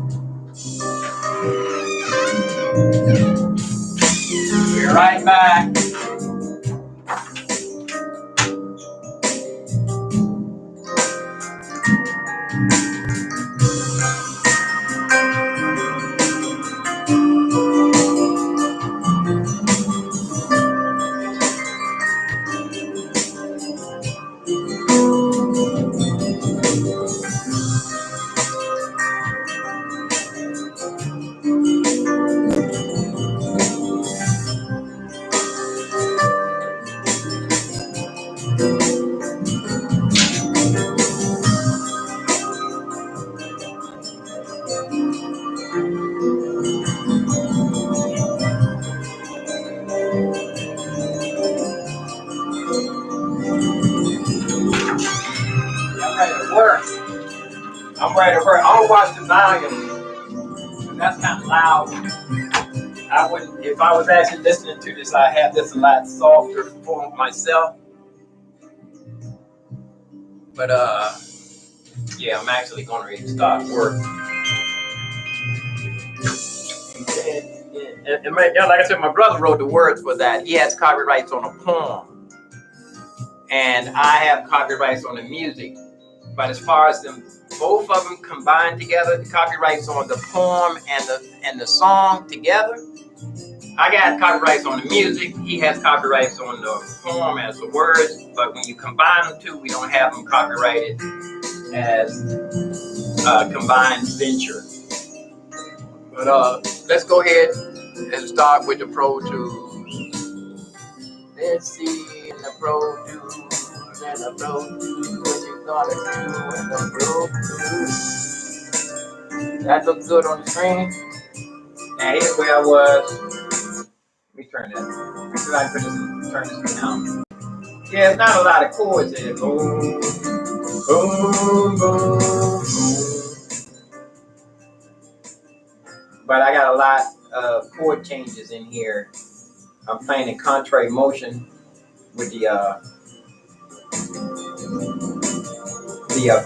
Be right back. where to work. I'll watch the volume. That's kind of loud. I wouldn't, if I was actually listening to this, I'd have this a lot softer for myself. But yeah, I'm actually going to start work. And like I said, my brother wrote the words for that. He has copyrights on a poem, and I have copyrights on the music. But as far as them, both of them combined together, the copyrights on the poem and the song together, I got copyrights on the music. He has copyrights on the poem as the words. But when you combine them two, we don't have them copyrighted as a combined venture. But let's go ahead and start with the Pro Tools. Let's see in the Pro Tools and the Pro Tools what you gonna do in the Pro Tools. That looks good on the screen. Now here's where I was. Let me turn that. Let's see if I can turn this down. Yeah, it's not a lot of chords in it. Boom, boom, boom, boom. But I got a lot of chord changes in here. I'm playing in contrary motion with the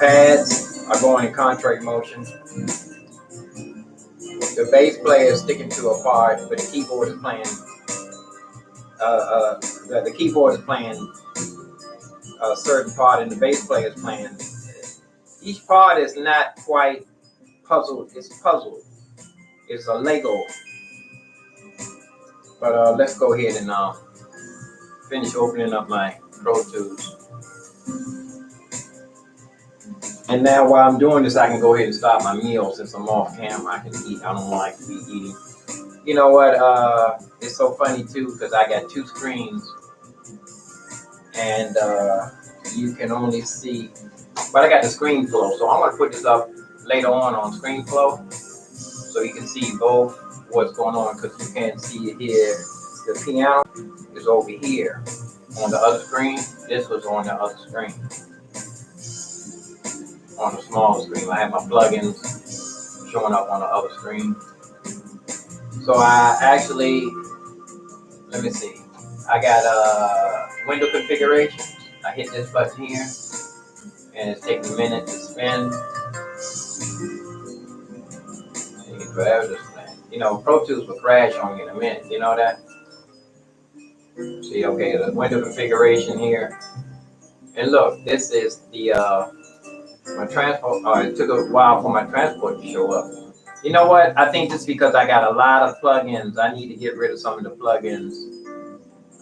pads are going in contrary motion. The bass player is sticking to a part, but the keyboard is playing. The keyboard is playing a certain part, and the bass player is playing. Each part is not quite puzzled. It's puzzled. It's a Lego. But let's go ahead and finish opening up my Pro Tools. And now while I'm doing this, I can go ahead and start my meal since I'm off camera. I can eat. I don't like to be eating. You know what? It's so funny too because I got two screens, and you can only see. But I got the ScreenFlow, so I'm gonna put this up later on ScreenFlow, so you can see both what's going on because you can't see it here. The piano is over here on the other screen. This was on the other screen. On the small screen, I have my plugins showing up on the other screen. So I actually, let me see. I got window configuration. I hit this button here, and it's taking a minute to spin. You can forever this thing. You know, Pro Tools will crash on you in a minute. You know that? See, okay, the window configuration here. And look, this is the my transport. It took a while for my transport to show up. You know what? I think just because I got a lot of plugins, I need to get rid of some of the plugins.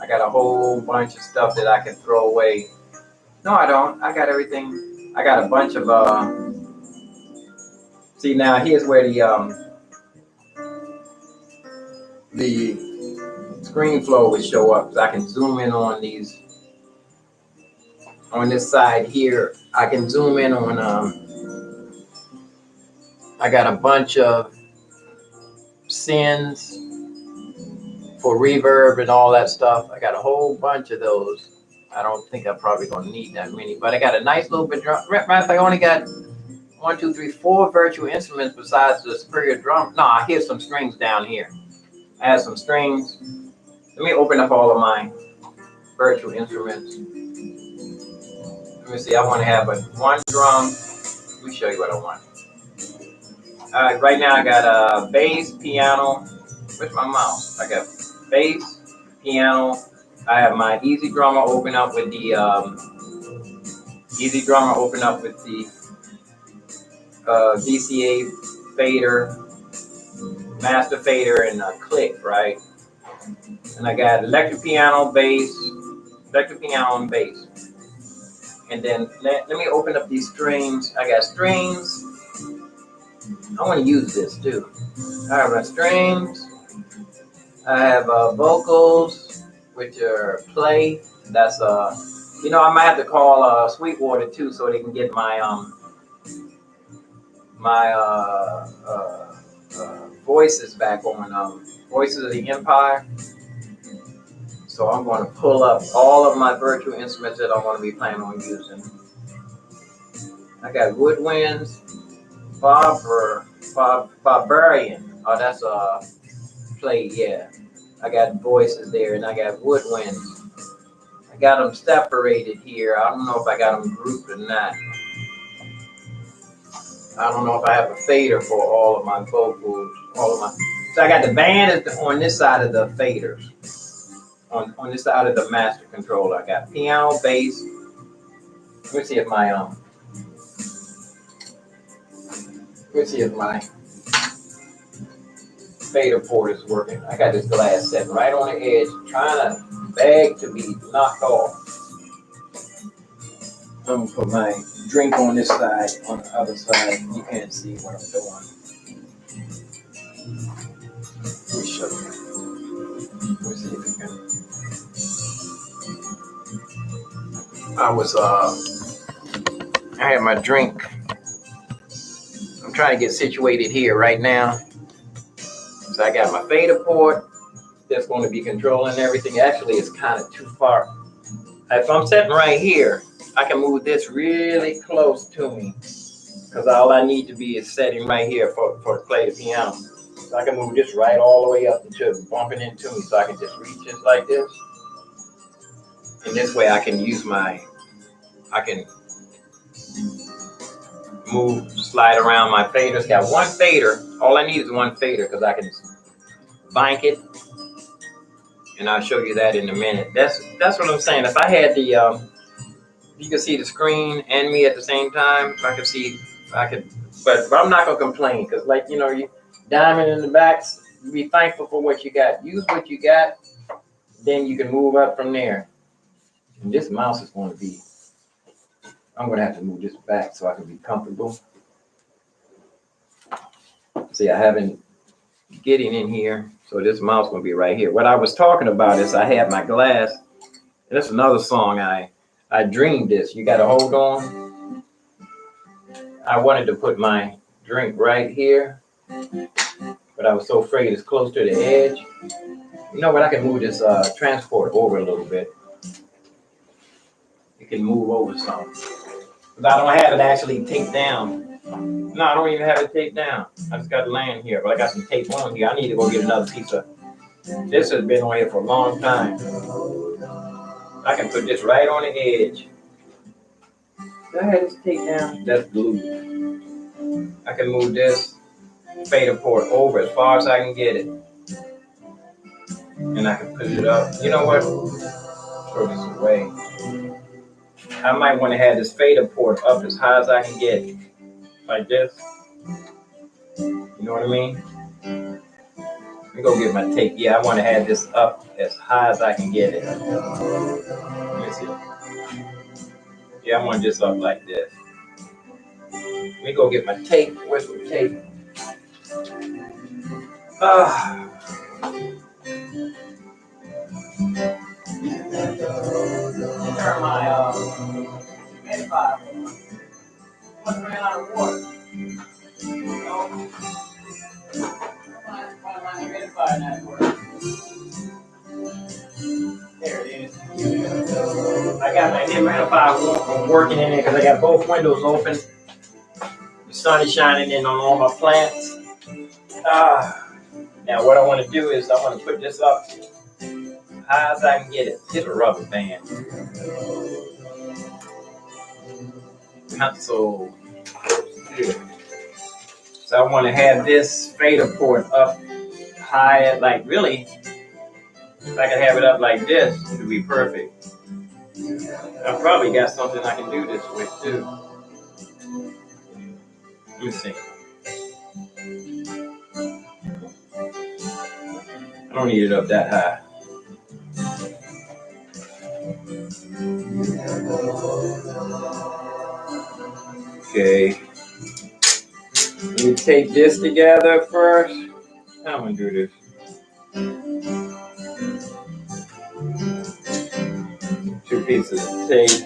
I got a whole bunch of stuff that I can throw away. No, I don't. I got everything. I got a bunch of see, now here's where the ScreenFlow would show up. So I can zoom in on these. On this side here, I can zoom in on I got a bunch of sends for reverb and all that stuff. I got a whole bunch of those. I don't think I'm probably gonna need that many, but I got a nice little bit drum. Matter of fact, I only got 1, 2, 3, 4 virtual instruments besides the Superior drum. Nah, here's some strings down here. I have some strings. Let me open up all of my virtual instruments. Let me see, I want to have one drum. Let me show you what I want. Right now I got bass, piano. Where's my mouse? I got bass, piano. I have my Easy Drummer open up with the VCA fader, master fader, and a click, right? And I got electric piano, and bass. And then let me open up these strings. I got strings. I want to use this too. I have my strings. I have vocals, which are play. That's you know, I might have to call Sweetwater too, so they can get my voices back on Voices of the Empire. So I'm going to pull up all of my virtual instruments that I'm going to be planning on using. I got woodwinds. Barbarian. Oh, that's a play, yeah. I got voices there and I got woodwinds. I got them separated here. I don't know if I got them grouped or not. I don't know if I have a fader for all of my vocals, all of my. So I got the band on this side of the faders. On this side of the master controller, I got piano, bass. Let me see if my fader port is working. I got this glass set right on the edge, trying to beg to be knocked off. I'm gonna put my drink on this side, on the other side. You can't see what I'm doing. Let me show you. Let me see if you can. I had my drink. I'm trying to get situated here right now. So I got my fader port that's going to be controlling everything. Actually, it's kind of too far. If I'm sitting right here, I can move this really close to me because all I need to be is setting right here for play the piano. So I can move this right all the way up until bumping into me, so I can just reach it like this. And this way I can slide around my faders. Got one fader. All I need is one fader because I can bank it. And I'll show you that in a minute. That's what I'm saying. If I had the, you can see the screen and me at the same time. But I'm not gonna complain because, like, you diamond in the backs. Be thankful for what you got. Use what you got. Then you can move up from there. And this mouse is going to be. I'm gonna have to move this back so I can be comfortable. See, I haven't getting in here, so this mouse gonna be right here. What I was talking about is I had my glass. And that's another song I dreamed this. You gotta hold on. I wanted to put my drink right here, but I was so afraid it's close to the edge. You know what? I can move this transport over a little bit. It can move over some. But I don't have it actually taped down. No, I don't even have it taped down. I just got it laying here, but I got some tape on here. I need to go get another piece of. This has been on here for a long time. I can put this right on the edge. Did I have this tape down? That's blue. I can move this fader port over as far as I can get it. And I can put it up. You know what? Throw this away. I might want to have this fader port up as high as I can get it. Like this. You know what I mean? Let me go get my tape. Yeah, I want to have this up as high as I can get it. Let me see. Yeah, I want this up like this. Let me go get my tape. Where's my tape? Turn my humidifier. Must ran out of water. No. Why my humidifier not working? There it is. I got my humidifier working in there because I got both windows open. The sun is shining in on all my plants. Now what I want to do is I want to put this up high as I can get it. Get a rubber band. Not so good. So I want to have this fader port up high at, like, really, if I could have it up like this, it would be perfect. I probably got something I can do this with too. Let me see. I don't need it up that high. Okay. Let me tape this together first. I'm gonna do this. Two pieces of tape.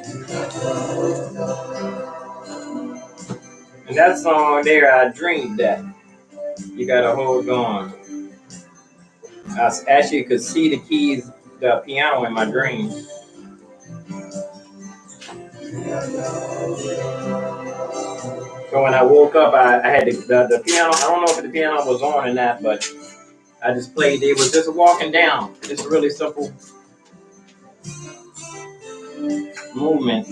And that song there, I dreamed that. You gotta hold on. I actually could see the keys, the piano in my dream. So when I woke up, I had the piano. I don't know if the piano was on or not, but I just played. It was just walking down. It's a really simple movement.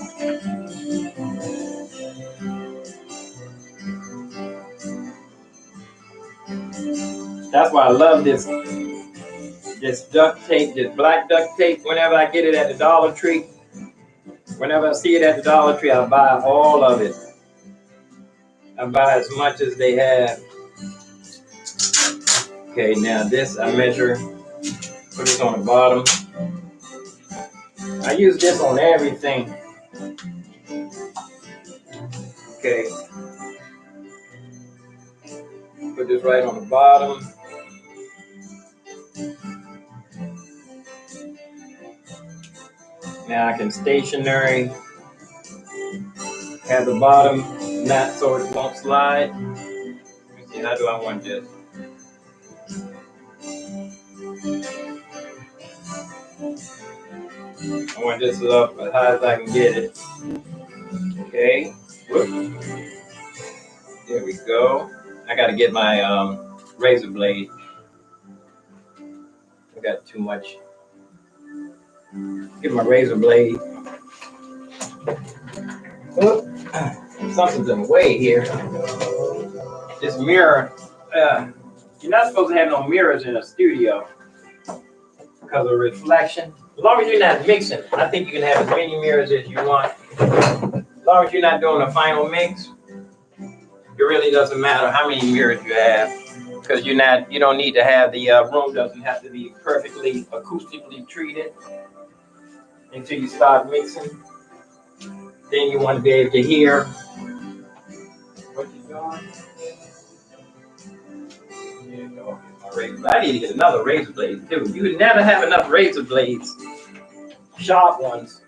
That's why I love this duct tape, this black duct tape. Whenever I get it at the Dollar Tree, whenever I see it at the Dollar Tree, I buy all of it. I buy as much as they have. Okay, now this I measure. Put this on the bottom. I use this on everything. Okay. Put this right on the bottom. Now I can stationary. Have the bottom not so it won't slide. Let me see, how do I want this? I want this up as high as I can get it. Okay. Whoop. There we go. I got to get my razor blade. I got too much. Get my razor blade. Whoop. Something's in the way here. This mirror. You're not supposed to have no mirrors in a studio because of reflection. As long as you're not mixing, I think you can have as many mirrors as you want. As long as you're not doing a final mix, it really doesn't matter how many mirrors you have, because you don't need to have the room doesn't have to be perfectly acoustically treated until you start mixing. Then you want to be able to hear what you're doing. There you go. I need to get another razor blade too. You would never have enough razor blades, sharp ones,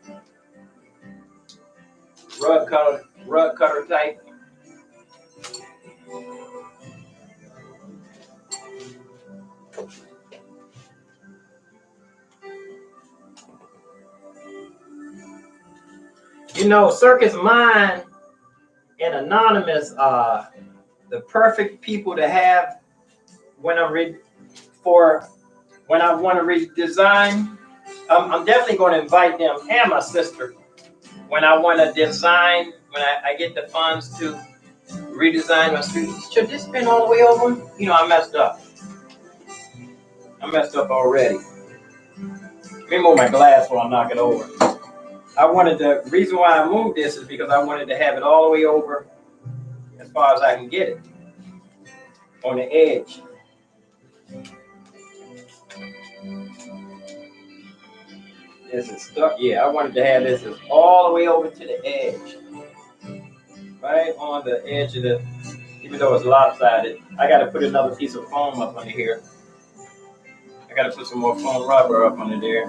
rug cutter type. You know, Circus Mind and Anonymous are the perfect people to have when I want to redesign. I'm definitely going to invite them and my sister when I want to design, when I get the funds to redesign my street. Should this been all the way over? You know, I messed up. I messed up already. Let me move my glass while I knock it over. The reason why I moved this is because I wanted to have it all the way over as far as I can get it on the edge. This is stuck. Yeah, I wanted to have this all the way over to the edge. Right on the edge of the, even though it's lopsided, I got to put another piece of foam up under here. I got to put some more foam rubber up under there.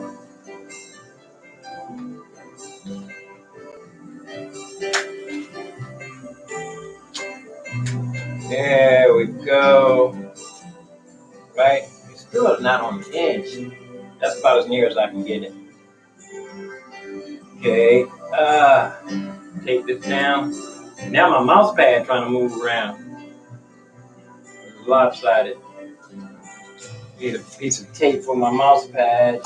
There we go. Right? It's still not on the edge. That's about as near as I can get it. Okay. Take this down. Now my mouse pad trying to move around. It's lopsided. Need a piece of tape for my mouse pad.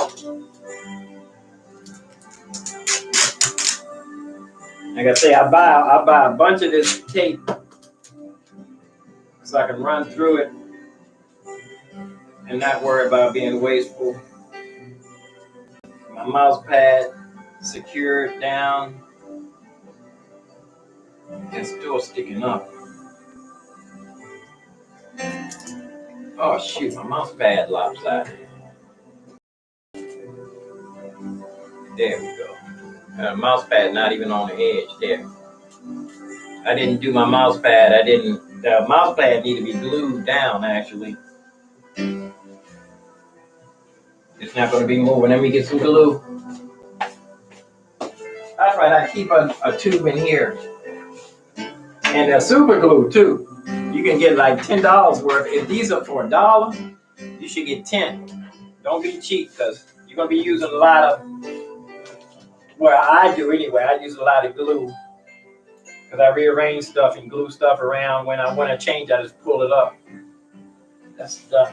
Like I say, I buy a bunch of this tape so I can run through it and not worry about being wasteful. My mouse pad secured down. It's still sticking up. Oh shoot, my mouse pad lopsided. There we go. Mouse pad not even on the edge there. I didn't do my mouse pad. The mouse pad need to be glued down actually. It's not going to be moving. Let me get some glue. That's right, I keep a tube in here. And a super glue too. You can get like $10 worth. If these are for $1, you should get 10. Don't be cheap because you're going to be using a lot of, well, I do anyway. I use a lot of glue. Because I rearrange stuff and glue stuff around. When I want to change, I just pull it up. That's the.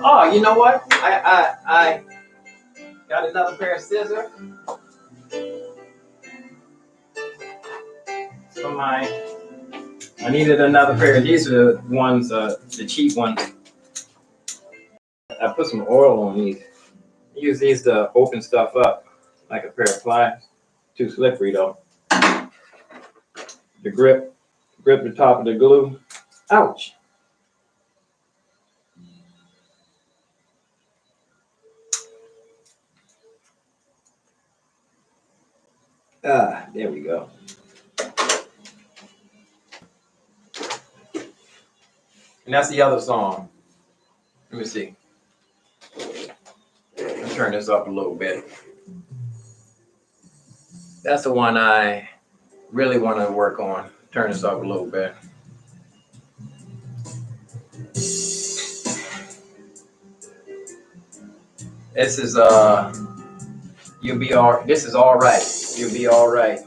Oh, you know what? I got another pair of scissors for my. I needed another pair. These are the ones, the cheap ones. I put some oil on these. I use these to open stuff up, like a pair of pliers. Too slippery though. The grip the top of the glue. Ouch. There we go. And that's the other song. Let me see. I'll turn this up a little bit. That's the one I really want to work on. Turn this up a little bit. This is you'll be all. This is all right. You'll be all right.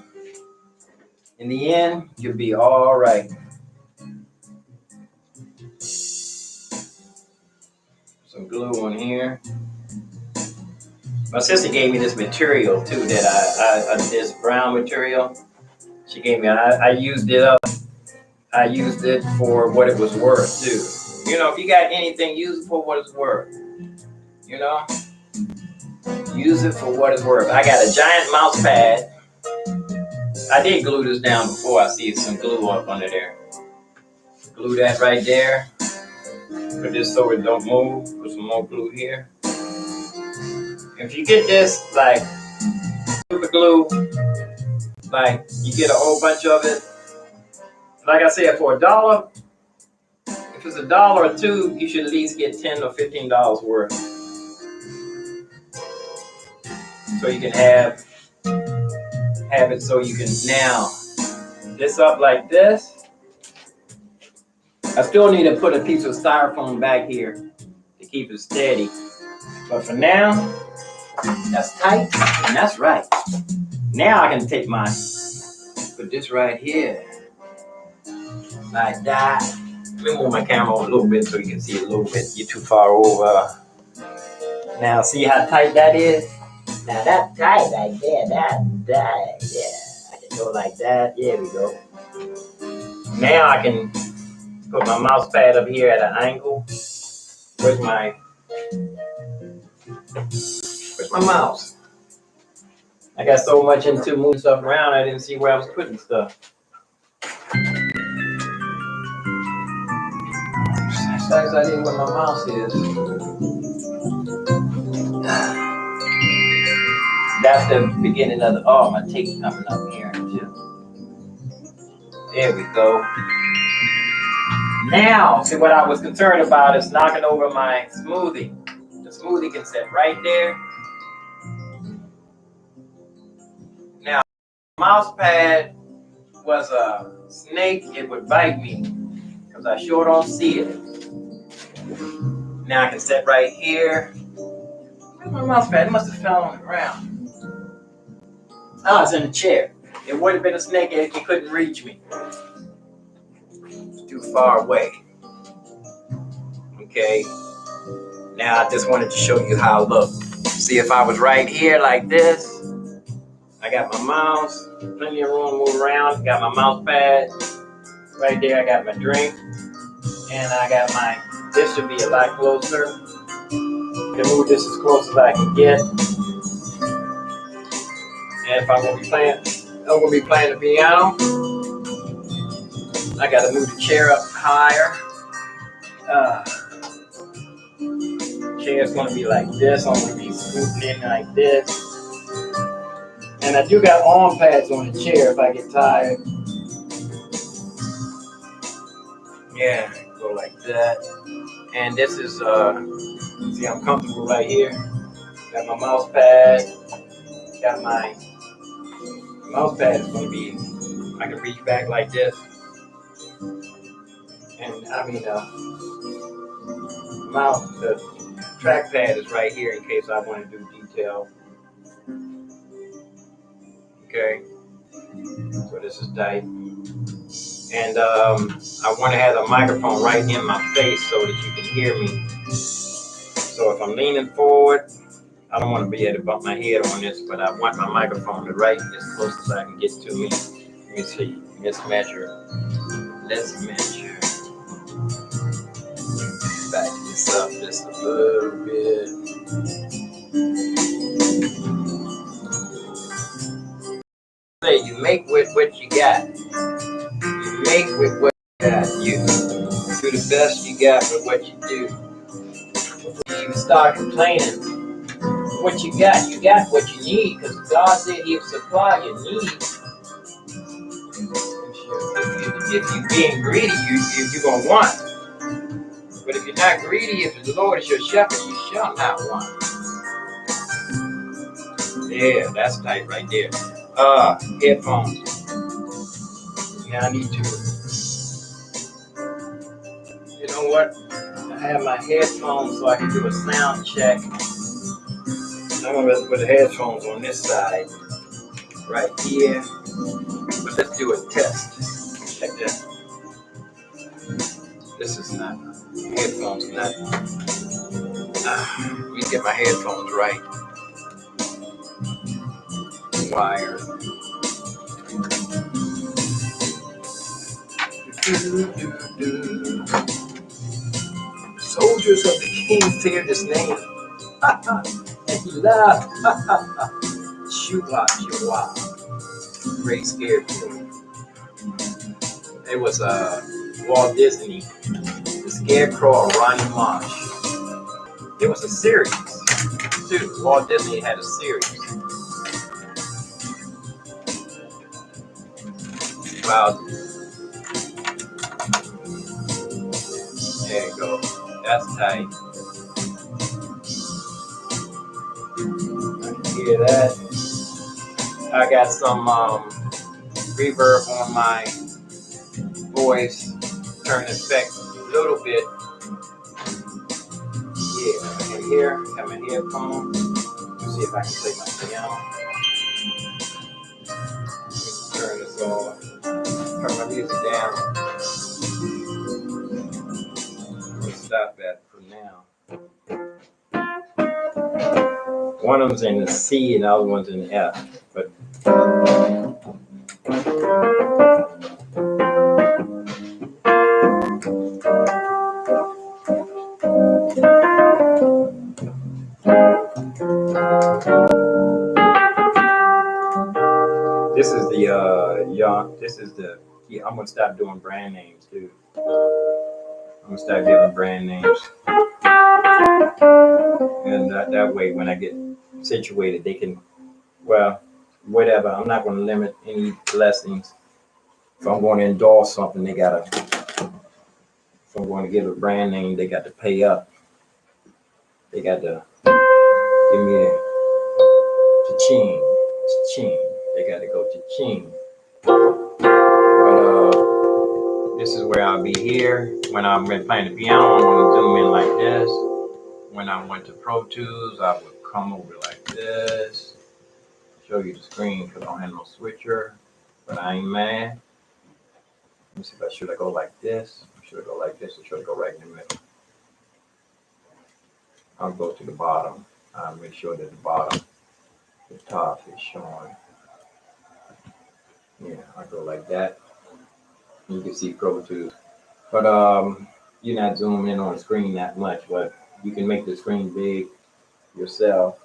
In the end, you'll be all right. Some glue on here. My sister gave me this material too. That this brown material. She gave me. I used it up. I used it for what it was worth too. You know, if you got anything, use it for what it's worth. You know, use it for what it's worth. I got a giant mouse pad. I did glue this down before. I see some glue up under there. Glue that right there. Put this so it don't move. Put some more glue here. If you get this, like, super glue, like, you get a whole bunch of it. Like I said, for $1, if it's $1 or $2, you should at least get $10 or $15 worth. So you can have it so you can now this up like this. I still need to put a piece of styrofoam back here to keep it steady. But for now, that's tight and that's right. Now I can take put this right here. Like that. Let me move my camera a little bit so you can see a little bit. You're too far over. Now see how tight that is? Now that's tight right there. That's tight. Yeah. I can go like that. There we go. Now I can put my mouse pad up here at an angle. Where's my mouse? I got so much into moving stuff around, I didn't see where I was putting stuff. Besides, I didn't know where my mouse is. That's the beginning of my tape coming up here too. There we go. Now, see what I was concerned about is knocking over my smoothie. The smoothie can sit right there. Now, mouse pad was a snake, it would bite me because I sure don't see it. Now I can sit right here. Where's my mouse pad? It must have fell on the ground. Oh, it's in the chair. It would have been a snake if it couldn't reach me. It's too far away. Okay. Now I just wanted to show you how it looks. See, if I was right here like this, I got my mouse, plenty of room to move around. Got my mouse pad right there. I got my drink, and I got this should be a lot closer. I can move this as close as I can get. And if I'm gonna be playing the piano, I gotta move the chair up higher. Chair's gonna be like this. I'm gonna be scooping in like this. And I do got arm pads on the chair if I get tired. Yeah, go like that. And this is see, I'm comfortable right here. Got my mouse pad. Got my mouse pad is gonna be, I can reach back like this. And I mean the trackpad is right here in case I want to do detail. Okay. So this is tight. And I want to have the microphone right in my face so that you can hear me. So if I'm leaning forward, I don't want to be able to bump my head on this, but I want my microphone to right as close as I can get to me. Let me see. Let's measure. Let's measure. Back this up just a little bit. Say you make with what you got. You make with what you got. You do the best you got with what you do. You start complaining. What you got what you need, because God said He'll supply your needs. If you're being greedy, you're gonna want. But if you're not greedy, if the Lord is your shepherd, you shall not want. Yeah, that's tight right there. Headphones. Now I need to. You know what? I have my headphones so I can do a sound check. I'm gonna put the headphones on this side, right here. But let's do a test. Check this. This is not headphones. Not. Let me get my headphones right. Wire. Soldiers of the King feared His name, and He loved. Shua, Shua. Great scared movie. It was Walt Disney, The Scarecrow of Ronnie Marsh. It was a series too. Walt Disney had a series. Wow. There you go. That's tight. I can hear that. I got some reverb on my voice. Turn the effect a little bit. Yeah, I can hear. Got my headphones. Let's see if I can play my piano. Turn this off. Turn my music down. Let's stop that for now. One of them's in the C and the other one's in the F. But this is the this is the key. I'm gonna stop doing brand names too. I'm gonna start giving brand names. And that way when I get situated they can, well, whatever. I'm not gonna limit any blessings. If I'm going to endorse something, if I'm going to give a brand name, they got to pay up. They got to give me a cha-ching. They got to go cha-ching. But this is where I'll be here. When I'm playing the piano, I'm going to zoom in like this. When I went to Pro Tools, I would come over like this. Show you the screen because I don't have no switcher. But I ain't mad. Let me see if should I go like this? Should I go like this or should I go right in the middle? I'll go to the bottom. I'll make sure that the top is showing. Yeah, I go like that. You can see Pro Tools. But you're not zooming in on the screen that much, but you can make the screen big yourself.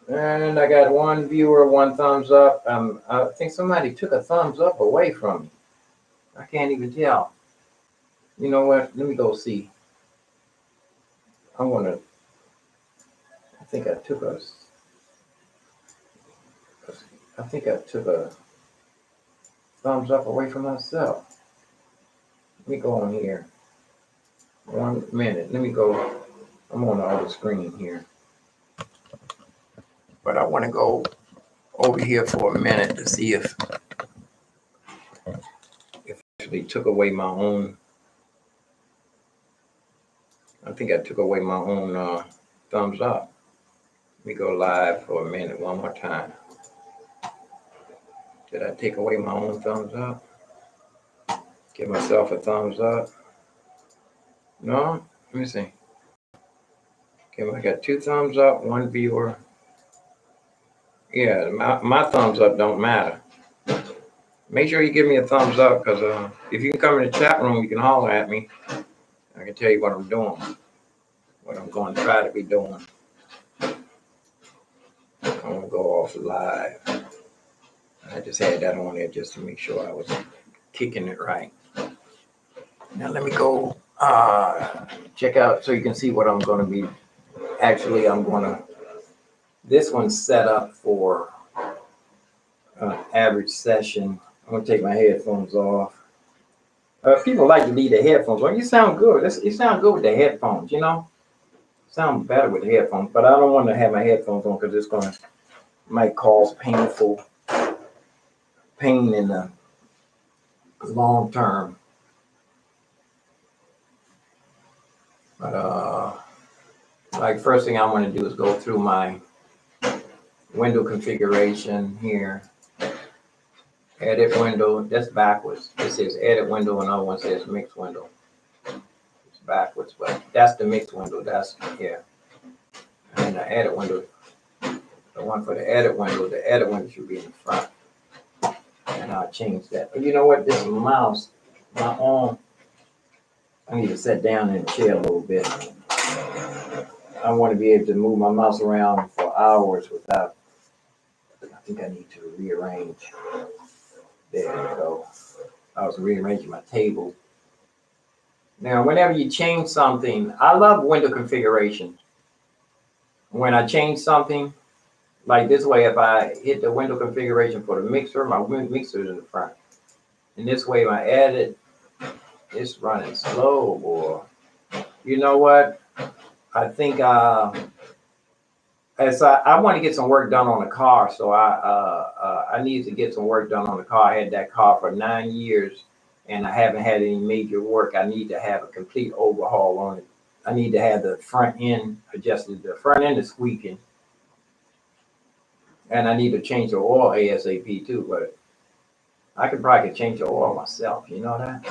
And I got one viewer, one thumbs up. I think somebody took a thumbs up away from me. I can't even tell. You know what? Let me go see. I think I took a thumbs up away from myself. Let me go on here. 1 minute. Let me go. I'm on the other screen here. But I want to go over here for a minute to see if I actually took away my own. I think I took away my own thumbs up. Let me go live for a minute one more time. Did I take away my own thumbs up? Give myself a thumbs up. No? Let me see. Okay, I got 2 thumbs up, 1 viewer. Yeah, my thumbs up don't matter. Make sure you give me a thumbs up, because if you can come in the chat room, you can holler at me. I can tell you what I'm doing, what I'm going to try to be doing. I'm going to go off live. I just had that on there just to make sure I was kicking it right. Now let me go check out so you can see what I'm going to be. Actually, this one's set up for average session. I'm going to take my headphones off. People like to leave their headphones on. You sound good. You sound good with the headphones, you know? Sound better with the headphones, but I don't want to have my headphones on because might cause pain in the long term. But like first thing I want to do is go through my window configuration here. Edit window, that's backwards. This says edit window, and another one says mix window. It's backwards, but that's the mix window. That's here. And the edit window, the one for the edit window should be in the front. And I'll change that. But you know what? This mouse, my arm, I need to sit down in the chair a little bit. I want to be able to move my mouse around for hours without, I think I need to rearrange. There we go. I was rearranging my table. Now, whenever you change something, I love window configuration. When I change something, like this way, if I hit the window configuration for the mixer, my mixer is in the front. And this way, my edit, it's running slow, boy. You know what? I think as I want to get some work done on the car, so I need to get some work done on the car. I had that car for 9 years, and I haven't had any major work. I need to have a complete overhaul on it. I need to have the front end adjusted. The front end is squeaking, and I need to change the oil ASAP too. But I could probably change the oil myself. You know that.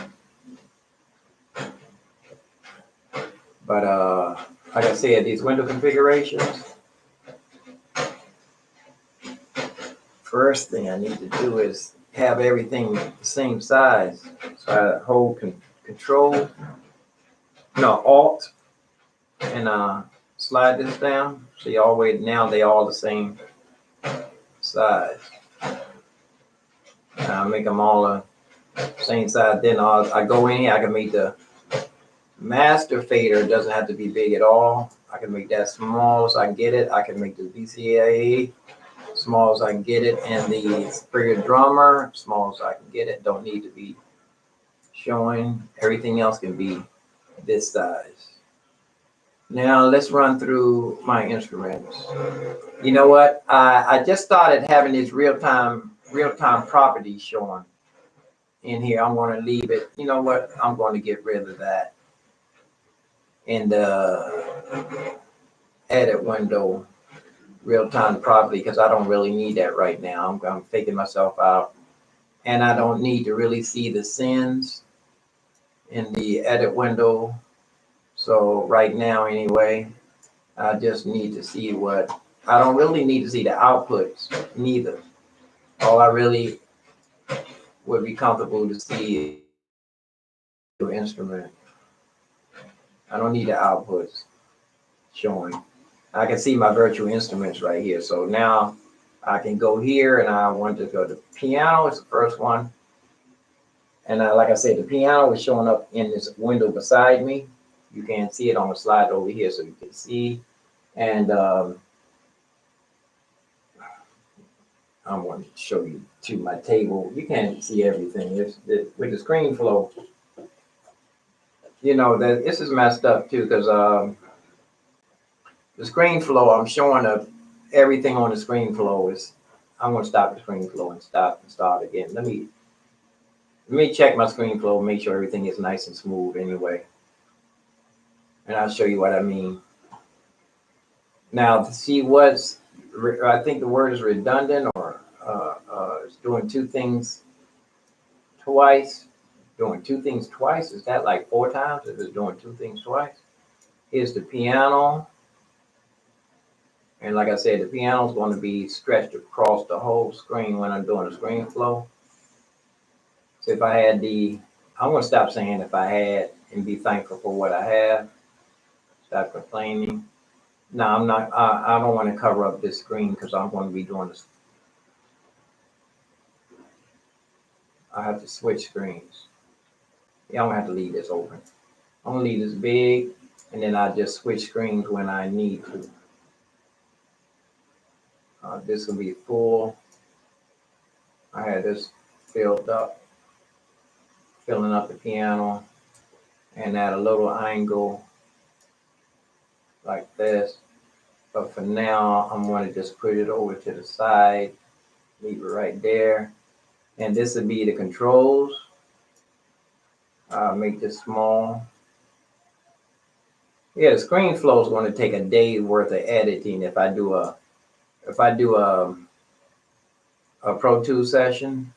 But like I said, these window configurations. First thing I need to do is have everything the same size. So I hold Alt, and slide this down. See, all the way now they all the same size. I make them all the same size. Then I go in here. I can make the master fader. It doesn't have to be big at all. I can make that small as I can get it. I can make the VCA small as I can get it, and the Springer drummer small as I can get it. Don't need to be showing. Everything else can be this size. Now let's run through my instruments. You know what? I just started having this real-time property showing in here. I'm going to leave it. You know what? I'm going to get rid of that in the edit window. Real-time property, because I don't really need that right now. I'm faking myself out, and I don't need to really see the sins in the edit window. So right now anyway, I just need to see I don't really need to see the outputs neither. All I really would be comfortable to see is the instrument. I don't need the outputs showing. I can see my virtual instruments right here. So now I can go here, and I want to go to piano. It's the first one. And like I said, the piano is showing up in this window beside me. You can see it on the slide over here, so you can see. And I'm going to show you to my table. You can't see everything. With the screen flow, you know, that this is messed up too, because the screen flow, I'm showing up everything on the screen flow is, I'm going to stop the screen flow and stop and start again. Let me check my screen flow, make sure everything is nice and smooth anyway. And I'll show you what I mean. Now to see I think the word is redundant, or doing two things twice. Doing two things twice, is that like 4 times if it's doing two things twice? Here's the piano. And like I said, the piano is going to be stretched across the whole screen when I'm doing the screen flow. So if I had I'm going to stop saying if I had and be thankful for what I have. Stop complaining. No, I'm not. I don't want to cover up this screen because I'm going to be doing this. I have to switch screens. Yeah, I'm going to have to leave this open. I'm going to leave this big, and then I just switch screens when I need to. This will be full. I had this filled up, filling up the piano, and at a little angle like this. But for now, I'm going to just put it over to the side, leave it right there. And this would be the controls. Make this small. Yeah, the screen flow is going to take a day worth of editing if I do a Pro Tools session.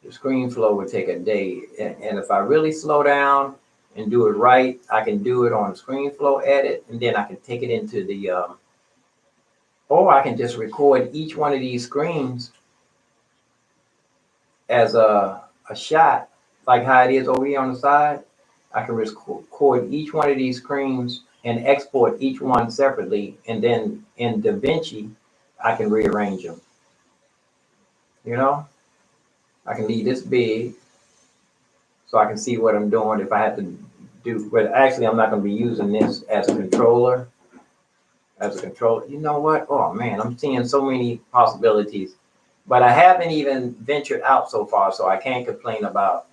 The screen flow would take a day, and if I really slow down and do it right, I can do it on screen flow edit, and then I can take it into the or I can just record each one of these screens as a shot, like how it is over here on the side. I can record each one of these screens and export each one separately, and then in DaVinci, I can rearrange them. You know, I can leave this big so I can see what I'm doing if I have to do, but actually I'm not going to be using this as a controller. You know what? Oh man, I'm seeing so many possibilities, but I haven't even ventured out so far, so I can't complain about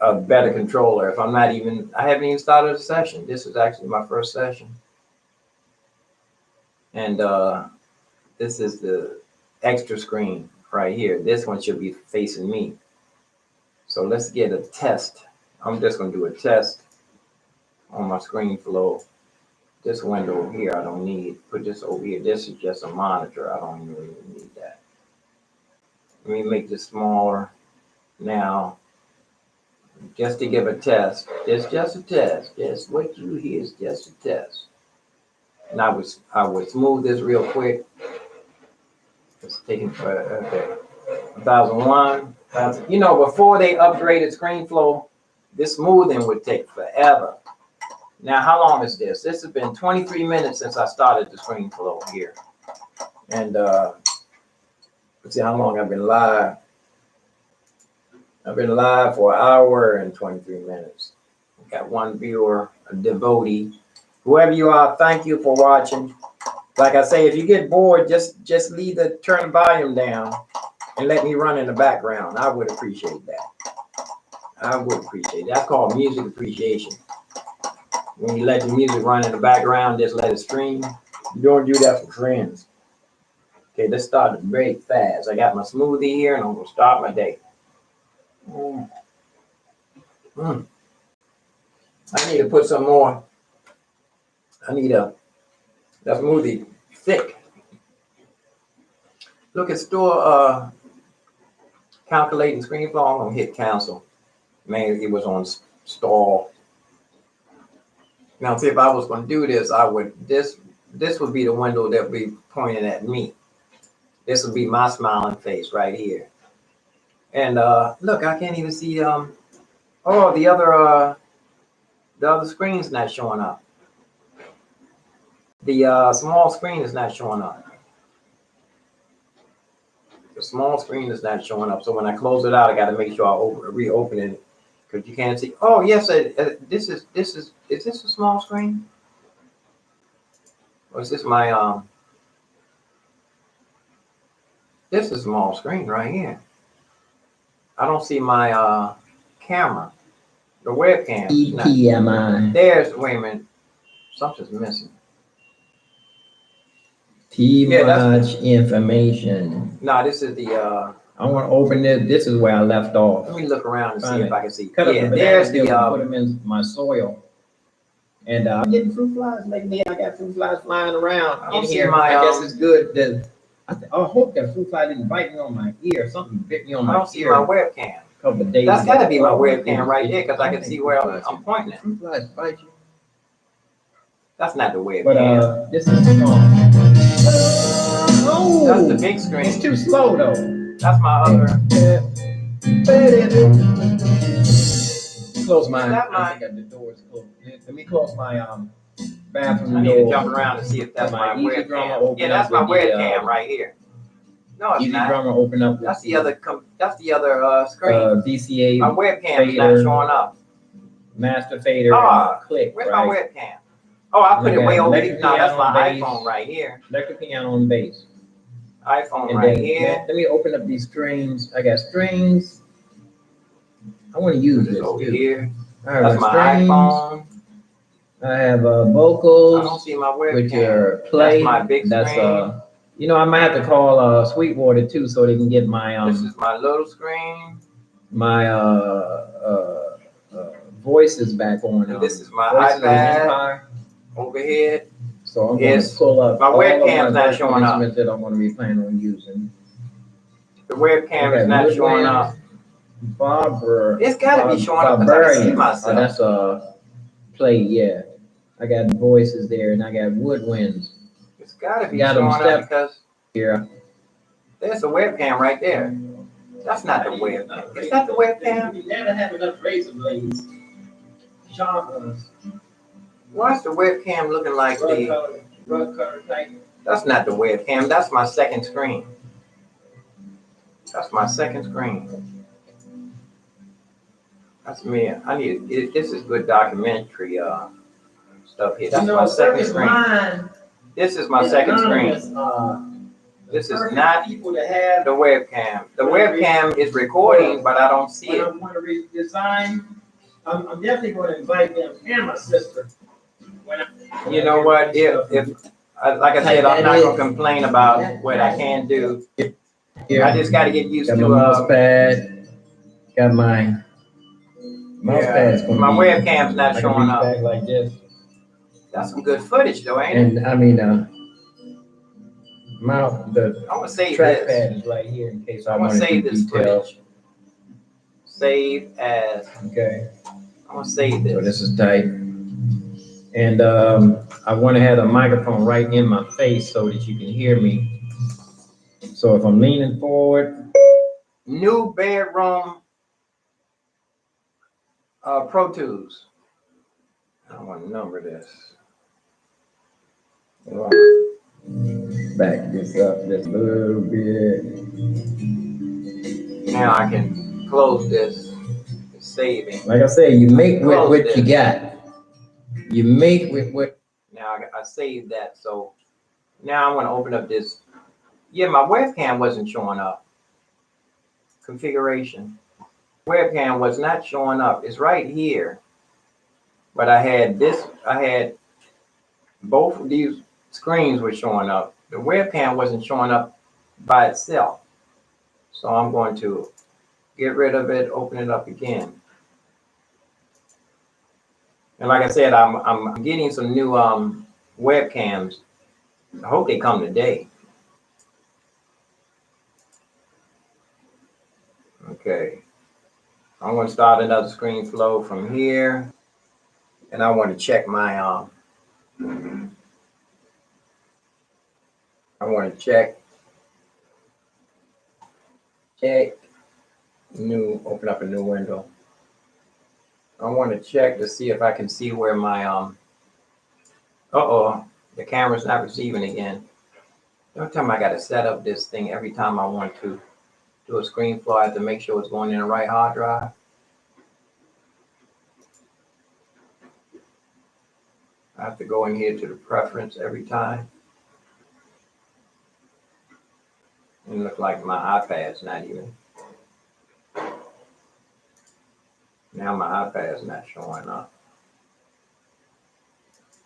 a better controller if I haven't even started a session. This is actually my first session. And this is the extra screen right here. This one should be facing me. So let's get a test. I'm just going to do a test on my screen flow. This window here, I don't need. Put this over here. This is just a monitor. I don't really need that. Let me make this smaller now, just to give a test. It's just a test. Just what you hear is just a test. And I would smooth this real quick. It's taking okay. 1001. You know, before they upgraded ScreenFlow, this smoothing would take forever. Now, how long is this? This has been 23 minutes since I started the ScreenFlow here. And let's see how long I've been live. I've been live for 1 hour and 23 minutes. Got one viewer, a devotee. Whoever you are, thank you for watching. Like I say, if you get bored, just turn the volume down and let me run in the background. I would appreciate that. I would appreciate that. That's called music appreciation. When you let the music run in the background, just let it stream. You don't do that for friends. Okay, let's start very fast. I got my smoothie here, and I'm gonna start my day. I need to put some more. I need that smoothie thick. Look at store calculating ScreenFlow. I'm gonna hit cancel. Man, it was on stall. Now, see, if I was going to do this, this would be the window that would be pointing at me. This would be my smiling face right here. And look, I can't even see. Oh, the other screen's not showing up. The small screen is not showing up. The small screen is not showing up. So when I close it out, I got to make sure I reopen it. Because you can't see. Oh yes, this is this a small screen? Or is this my this is a small screen right here. I don't see my camera, the webcam. EPMI. There's, wait a minute, something's missing. Too much information. No, this is the I want to open this. This is where I left off. let me look around and see if I can see. Cut up Yeah, the there's bananas, the put them in my soil. And I'm getting fruit flies lately. I got fruit flies flying around I don't in see here. my, I guess it's good. I hope that Foo Fighters didn't bite me on my ear. Something bit me on I my don't see ear my a webcam. couple of days That's ago. gotta be my Oh, webcam right there, because I can see where I'm pointing at. Foo Fighters bite you. That's not the But webcam. this is strong. Oh, That's the big it's screen. too slow though. That's my other. Close my. Is that I my? think the door's closed. Let me close my I bathroom need to door. jump around and see if that's my Easy Drummer webcam. open Yeah, that's up my with the, webcam right here. No, it's Easy not. Drummer open up. That's the other. That's the other screen. DCA. My webcam is not fader, showing up. Master fader. Ah, and click. where's Right? my webcam? Oh, I put it way over here. Electric No, that's piano my bass. iPhone right here. Electric piano on bass. iPhone And right then here. let me open up these strings. I got strings. I want to use Put this this over too. here. I have That's my strings. iPhone. I have I don't vocals see my with webcam. your play. That's my big screen. You know, I might have to call Sweetwater too, so they can get my This is my little screen. my voices back on. And this is my Voices of the iPad Empire. overhead. So I'm going Yes. to pull up My all webcam's of my not virtual showing up. instruments that I'm going to be planning on using. The webcam Okay, is not woodwinds, showing up. Barbara. It's gotta be showing up because I can see Barbarian. myself. That's play, yeah. I got voices there, and I got woodwinds. It's gotta be Got 'em showing step up because here. there's a webcam right there. That's not the webcam. Is that the webcam? You never have enough razor blades. Sharpeners. Why's the webcam looking like the? Rug cutter type. That's not the webcam. That's my second screen. That's my second screen. That's me. I need. This is good documentary stuff here. That's my second screen. This is my second screen. This is not the webcam. The webcam is recording, but I don't see it. When I want to redesign, I'm definitely going to invite them and my sister. You know what? If like I said, I'm not gonna complain about what I can do. I just got to get used Got to. my mouse pad. Got my mouse pad's gonna my be- webcam's not I can showing reach up. back like this. That's some good footage, though, ain't it? And I mean, the I'm gonna save trackpad this. is right here in case I I'm want gonna to save do this detail. footage. Save as. Okay, I'm gonna save so this. this is tight. And I want to have a microphone right in my face so that you can hear me. So if I'm leaning forward, New bedroom Pro Tools. I want to number this. back this up just a little bit. Now I can close this. It's saving. Like I said, you make with Close what this. you got. You make with what. Now I saved that. So now I want to open up this. Yeah, my webcam wasn't showing up. Configuration. Webcam was not showing up. It's right here. But I had both of these screens were showing up. The webcam wasn't showing up by itself. So I'm going to get rid of it, open it up again. And like I said, I'm getting some new webcams. I hope they come today. Okay. I'm going to start another screen flow from here. And I want to check my I want to check open up a new window. I want to check to see if I can see where my the camera's not receiving again. Every time I got to set up this thing, every time I want to do a screen flow, I have to make sure it's going in the right hard drive. I have to go in here to the preference every time. And look like my iPad's not even. Now my iPad's not showing up.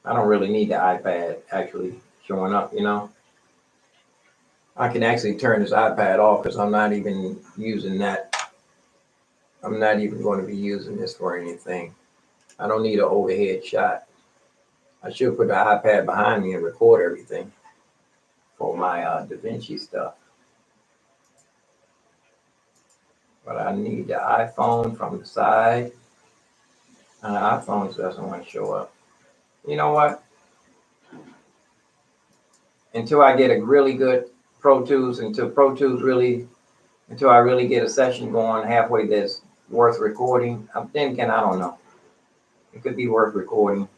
I don't really need the iPad actually showing up, you know. I can actually turn this iPad off because I'm not even using that. I'm not even going to be using this for anything. I don't need an overhead shot. I should put the iPad behind me and record everything. for my DaVinci stuff. But I need the iPhone from the side. And the iPhone doesn't want to show up. You know what? Until I get a really good Pro Tools, until I really get a session going halfway that's worth recording, I'm thinking, I don't know. It could be worth recording.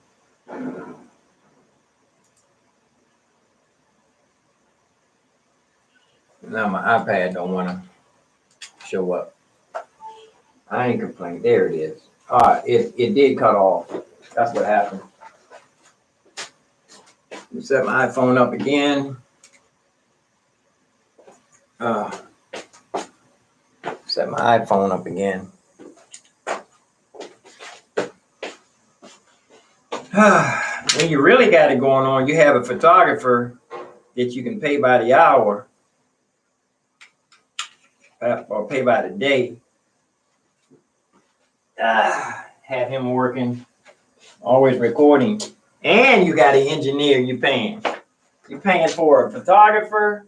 Now my iPad don't want to show up. I ain't complaining. There it is. All right, it did cut off. That's what happened. Let me set my iPhone up again. Set my iPhone up again. When you really got it going on, you have a photographer that you can pay by the hour or pay by the day. Have him working, always recording. And you got an engineer you're paying. You're paying for a photographer.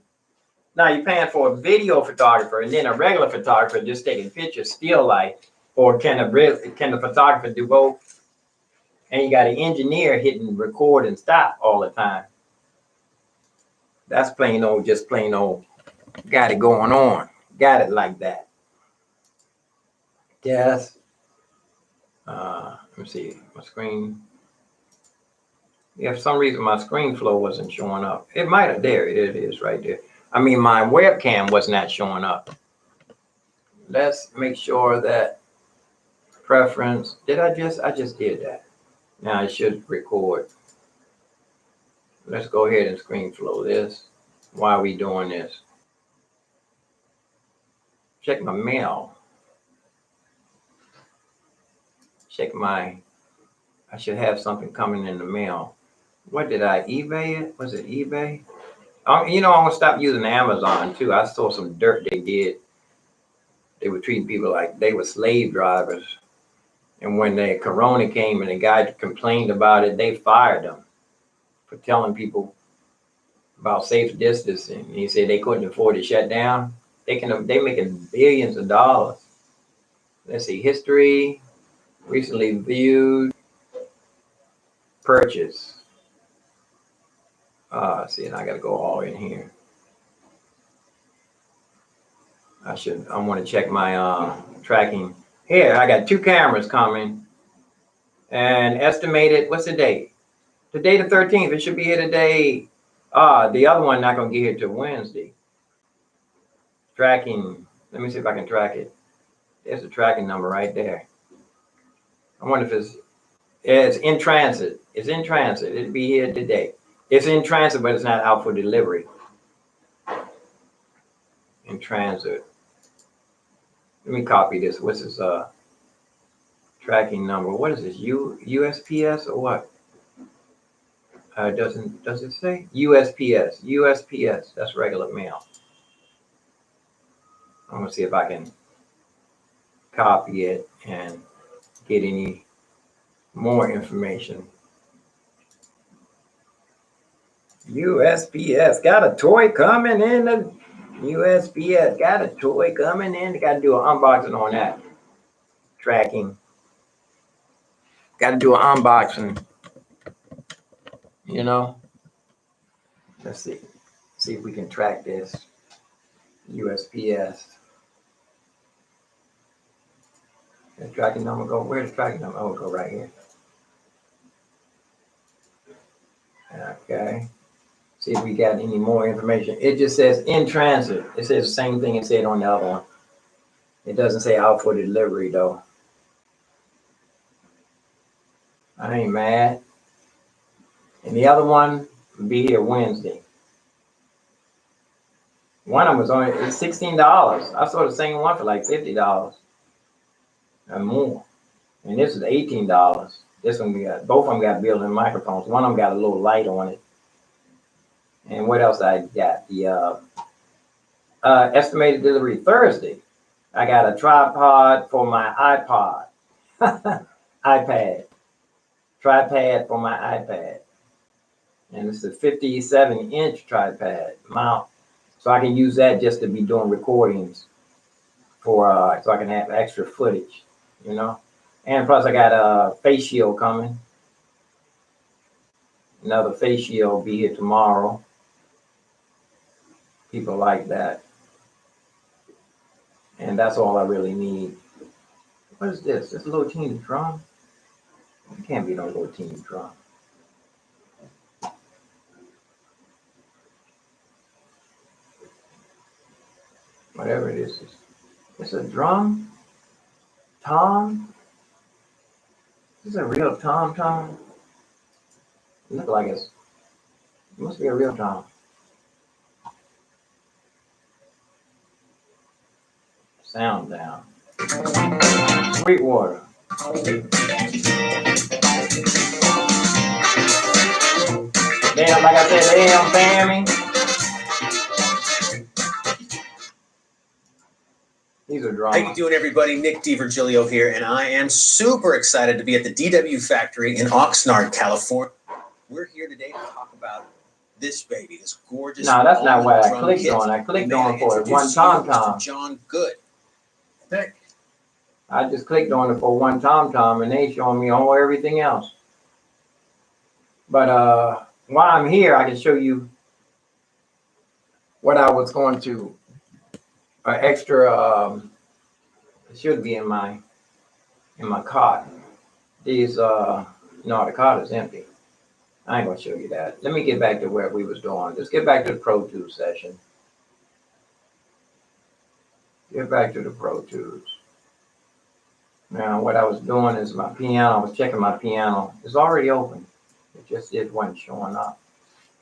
Now you're paying for a video photographer and then a regular photographer just taking pictures, still life. Or can the photographer do both? And you got an engineer hitting record and stop all the time. That's plain old, just plain old. Got it going on. Got it like that. Yes. Let me see my screen. Yeah, for some reason my screen flow wasn't showing up. It might have. There it is right there. I mean, my webcam was not showing up. Let's make sure that preference. I just did that. Now I should record. Let's go ahead and screen flow this. Why are we doing this? Check my mail. I should have something coming in the mail. What did I eBay it? Was it eBay? You know, I'm gonna stop using Amazon too. I saw some dirt they did. They were treating people like they were slave drivers. And when the corona came and the guy complained about it, they fired him for telling people about safe distancing. And he said they couldn't afford to shut down. They making billions of dollars. Let's see, history, recently viewed, purchase. See, and I gotta go all in here. I want to check my tracking. Here, I got 2 cameras coming. And estimated, what's the date? Today the 13th. It should be here today. The other one not gonna get here till Wednesday. Tracking. Let me see if I can track it. There's the tracking number right there. I wonder if it's in transit. It's in transit. It'll be here today. It's in transit, but it's not out for delivery. In transit. Let me copy this. What's this tracking number? What is this? USPS or what? Does it say? USPS. USPS. That's regular mail. I'm gonna see if I can copy it and get any more information. USPS got a toy coming in. The USPS got a toy coming in. Got to do an unboxing on that. Tracking. Got to do an unboxing. You know. Let's see. See if we can track this. USPS. The tracking number go. Where's the tracking number? Oh, it'll go right here. Okay. See if we got any more information. It just says in transit. It says the same thing it said on the other one. It doesn't say out for delivery though. I ain't mad. And the other one will be here Wednesday. One of them was only $16. I saw the same one for like $50 and more. And this is $18. This one we got, both of them got built-in microphones. One of them got a little light on it. And what else I got? The estimated delivery Thursday. I got a tripod for my iPod. iPad. Tripod for my iPad. And it's a 57-inch tripod mount. So I can use that just to be doing recordings for, so I can have extra footage, you know? And plus I got a face shield coming. Another face shield will be here tomorrow. People like that. And that's all I really need. What is this? This little teeny drum? It can't be no little teeny drum. Whatever it is, it's a drum? Tom? Is this a real tom? It looks like it must be a real tom. Sound down. Sweetwater. Damn, like I said, damn, family. These are drums. How you doing, everybody? Nick DiVirgilio here, and I am super excited to be at the DW factory in Oxnard, California. We're here today to talk about this baby, this gorgeous. No, that's not what I drum clicked kit. on. I clicked May on for it one introduce you tom to tom. John Good. Nick. I just clicked on it for one tom tom, and they showing me all everything else. But while I'm here, I can show you what I was going to extra. It should be in my cart. These no, the cart is empty. I ain't gonna show you that. Let me get back to where we was doing. Let's get back to the Pro Tools session. Get back to the Pro Tools. Now, what I was doing is my piano. I was checking my piano. It's already open. It wasn't showing up.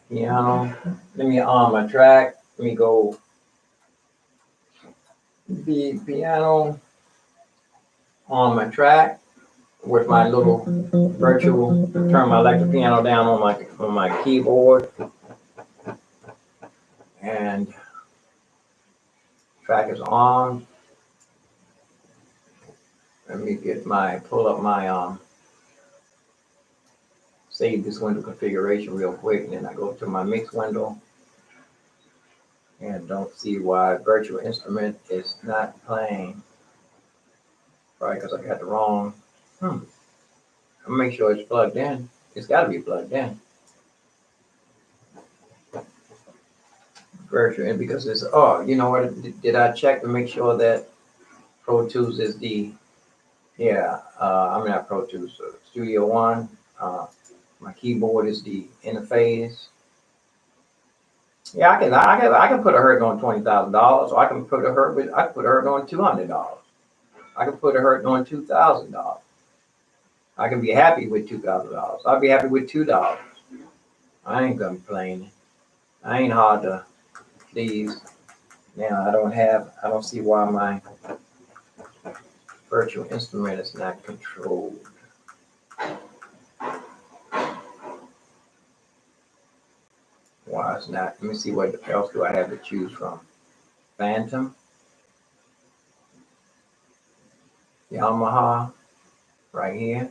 Piano. Let me on my track. Let me go. The piano on my track with my little virtual. Turn my electric piano down on my keyboard. And track is on. Let me pull up my save this window configuration real quick, and then I go to my mix window and don't see why virtual instrument is not playing. Probably because I got the wrong. I'll make sure it's plugged in. It's got to be plugged in. Virtual, and because it's you know what? Did I check to make sure that Pro Tools is the I'm not Pro Tools, Studio One. My keyboard is the interface. Yeah, I can put a Hurt on $20,000, or I can put a Hurt on $200. I can put a Hurt on $2,000. I can be happy with $2,000. I'll be happy with $2. I ain't complaining. I ain't hard to please. Now I don't see why my virtual instrument is not controlled. Why it's not? Let me see what else do I have to choose from. Phantom, Yamaha, right here.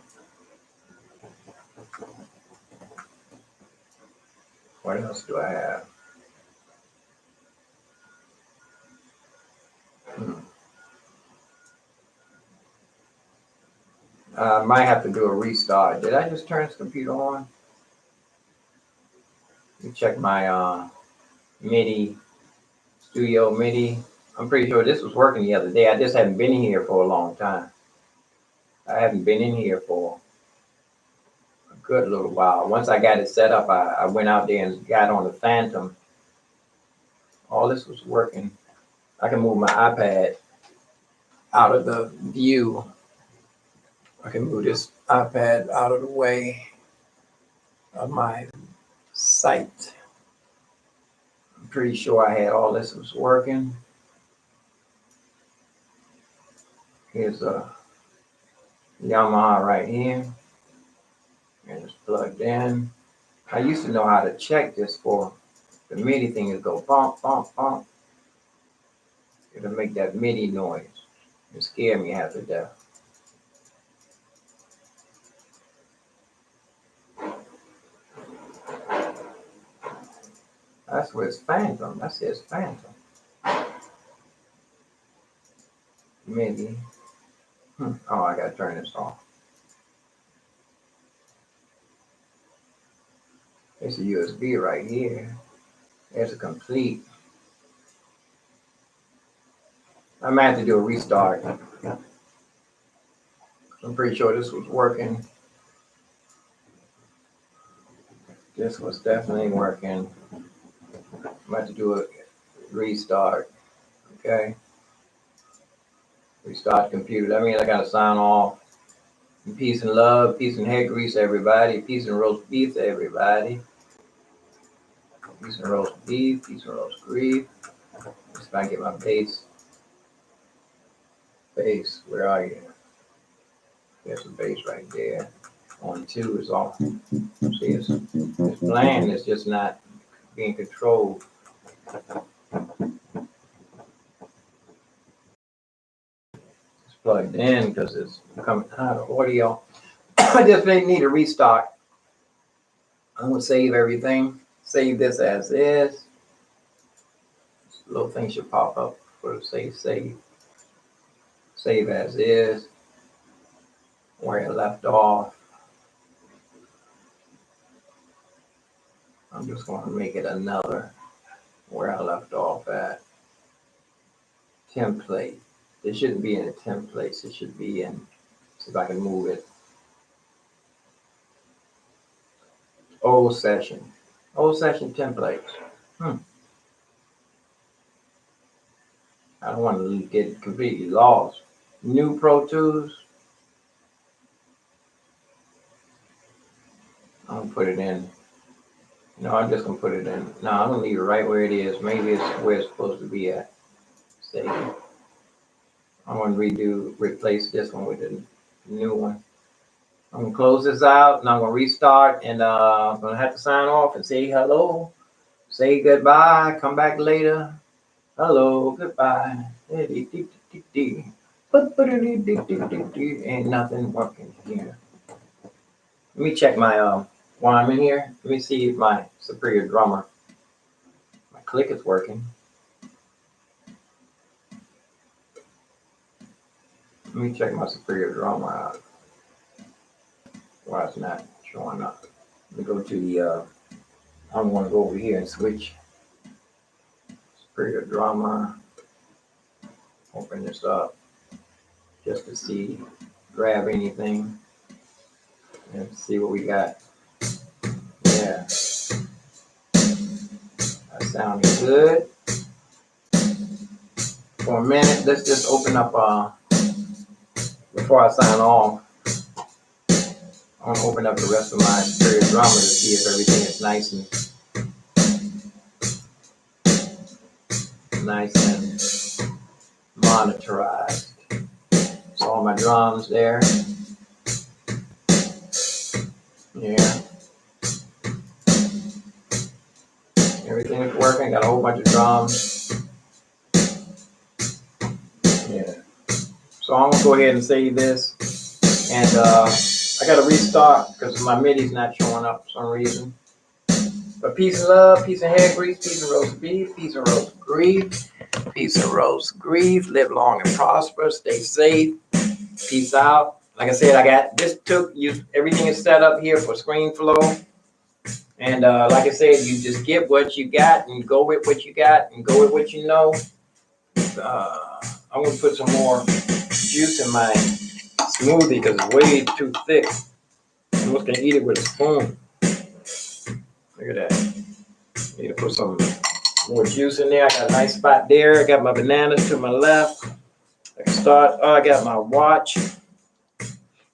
What else do I have? I might have to do a restart. Did I just turn this computer on? Let me check my MIDI, Studio MIDI. I'm pretty sure this was working the other day. I just haven't been here for a long time. I haven't been in here for a good little while. Once I got it set up, I went out there and got on the Phantom. All this was working. I can move my iPad out of the view. I can move this iPad out of the way of my sight. I'm pretty sure I had all this was working. Here's a Yamaha right here. And it's plugged in. I used to know how to check this for the MIDI thing is go bump, bump, bump. It'll make that MIDI noise. It scared me half to death. That's where it's Phantom. That says Phantom. Maybe. Oh, I gotta turn this off. There's a USB right here. There's a complete. I might have to do a restart. I'm pretty sure this was working. This was definitely working. I'm about to do a restart. Okay. Restart the computer. That means I gotta sign off. Peace and love, peace and head grease, everybody. Peace and roast beef, everybody. Peace and roast beef, peace and roast beef. Let's try and get my bass. Bass, where are you? There's some bass right there. On 2 is off. See, it's playing, it's just not being controlled. It's plugged in because it's coming out of audio. I just need a restart. I'm gonna save everything. Save this as is. This little thing should pop up for the save. Save as is. Where I left off. I'm just going to make it another where I left off at. Template. It shouldn't be in the templates. It should be in, see if I can move it. Old session. Old session templates. I don't want to get completely lost. New Pro Tools. I'm going to put it in. No, I'm just going to put it in. No, I'm going to leave it right where it is. Maybe it's where it's supposed to be at. Save it. I'm going to replace this one with a new one. I'm going to close this out and I'm going to restart and I'm going to have to sign off and say hello. Say goodbye. Come back later. Hello. Goodbye. Ain't nothing working here. Let me check my while I'm in here. Let me see if my Superior Drummer, my click is working. Let me check my Superior Drummer out. Why it's not showing up? Let me go to the. I'm going to go over here and switch. Superior Drummer. Open this up just to see, grab anything, and see what we got. Yeah, that sounded good. For a minute, let's just open up. Before I sign off, I want to open up the rest of my Superior Drummer to see if everything is nice and monitorized. So all my drums there. Yeah. Everything is working. Got a whole bunch of drums. Yeah. So I'm gonna go ahead and save this. And I gotta restart because my MIDI's not showing up for some reason. But peace and love, peace and hair grease, peace and roast beef, peace and roast grief, peace and roast grief. Live long and prosper. Stay safe. Peace out. Like I said, I got this everything is set up here for ScreenFlow. And like I said, you just get what you got and go with what you got and go with what you know. I'm gonna put some more juice in my smoothie because it's way too thick. I'm just gonna eat it with a spoon. Look at that. Need to put some more juice in there. I got a nice spot there. I got my bananas to my left. I can start. Oh, I got my watch.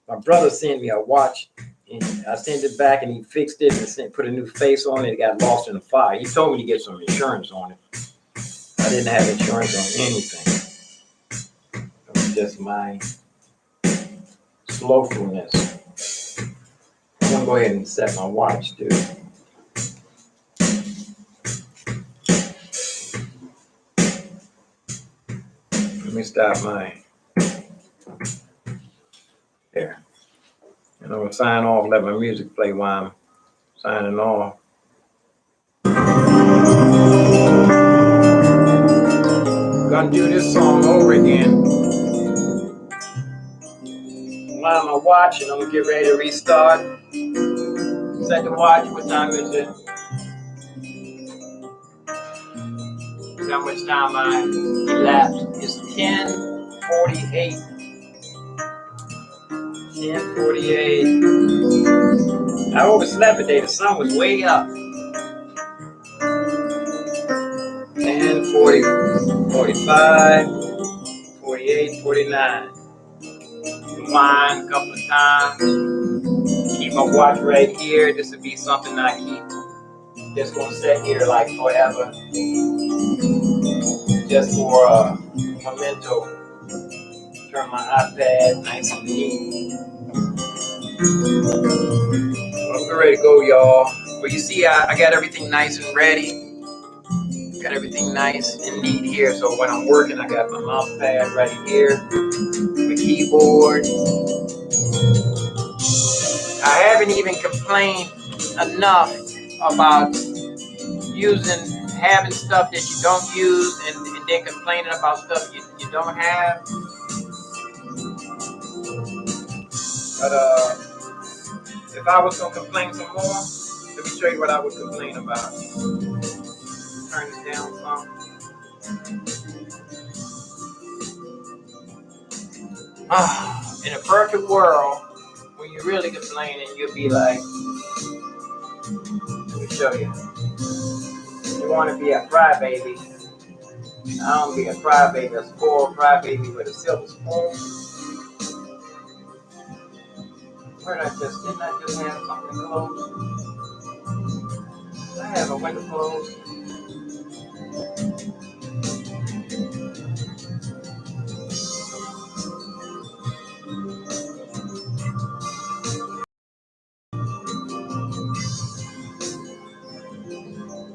My brother sent me a watch. And I sent it back and he fixed it and put a new face on it. It got lost in the fire. He told me to get some insurance on it. I didn't have insurance on anything. It was just my slowfulness. I'm gonna go ahead and set my watch too. Let me stop my there. And I'm gonna sign off, let my music play while I'm signing off. undo this song over again. Allow my watch and I'm gonna get ready to restart. Set the watch. What time is it? See how much time I elapsed. It's 10:48. 10:48. I overslept today. The sun was way up. 10:40, 45, 48, 49. Rewind a couple of times. Keep my watch right here. This would be something I keep. Just gonna sit here like forever. Just for a memento. Turn my iPad nice and neat. I'm ready to go, y'all. But you see, I got everything nice and ready. Got everything nice and neat here. So when I'm working, I got my mouse pad right here, my keyboard. I haven't even complained enough about having stuff that you don't use and then complaining about stuff you don't have. But if I was gonna complain some more, let me show you what I would complain about. Turn this down some. In a perfect world, when you're really complaining, you'll be like, let me show you. You want to be a crybaby. I don't be a crybaby, a spoiled crybaby with a silver spoon. Didn't I just have something closed? I have a window closed.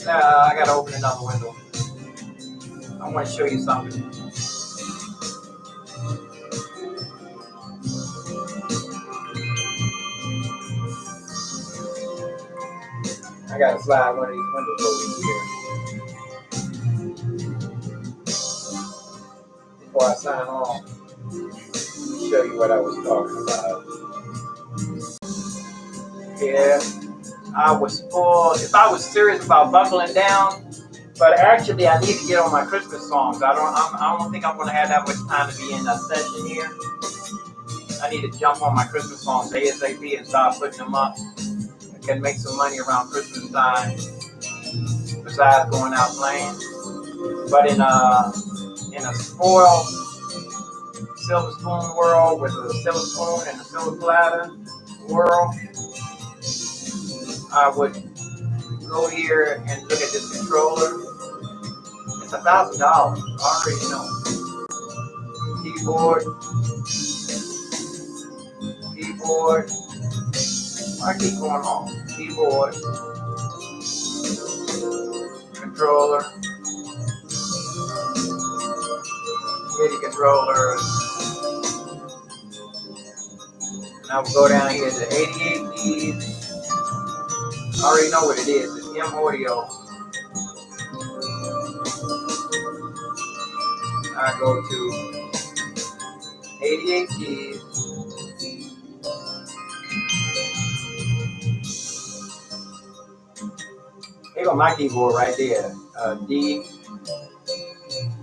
I gotta open another window. I want to show you something. I gotta slide one of these windows over here. Before I sign off, let me show you what I was talking about. Yeah, I was spoiled. If I was serious about buckling down, but actually I need to get on my Christmas songs. I don't think I'm gonna have that much time to be in a session here. I need to jump on my Christmas songs ASAP and start putting them up. I can make some money around Christmas time besides going out playing. But in a spoiled silver spoon world with a silver spoon and a silver platter world, I would go here and look at this controller. It's $1,000. I already know. Keyboard. I keep going on. Keyboard. Controller. MIDI controller. And I will go down here to 88 keys. I already know what it is. It's M Audio. I go to 88 keys. Here go my keyboard right there. D.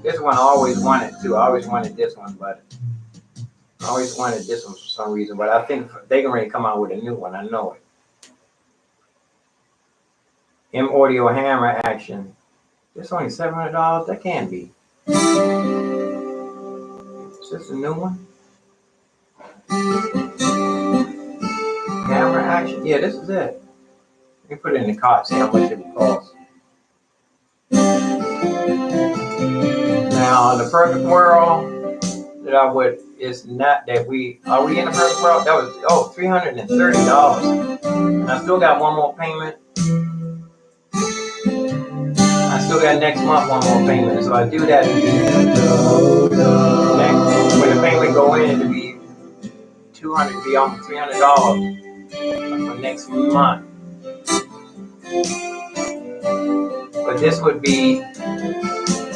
This one I always wanted too. I always wanted this one, but I always wanted this one for some reason. But I think they can ready to come out with a new one. I know it. M Audio Hammer Action. It's only $700. That can't be. Is this a new one? Hammer Action. Yeah, this is it. Let me put it in the cart. See how much it would cost. Now, in the perfect world that I would, it's not that are we in the perfect world? That was, $330. And I still got one more payment. I still got next month one more payment. So I do that. When the payment go in, it'll be $200, be almost $300 for next month. But this would be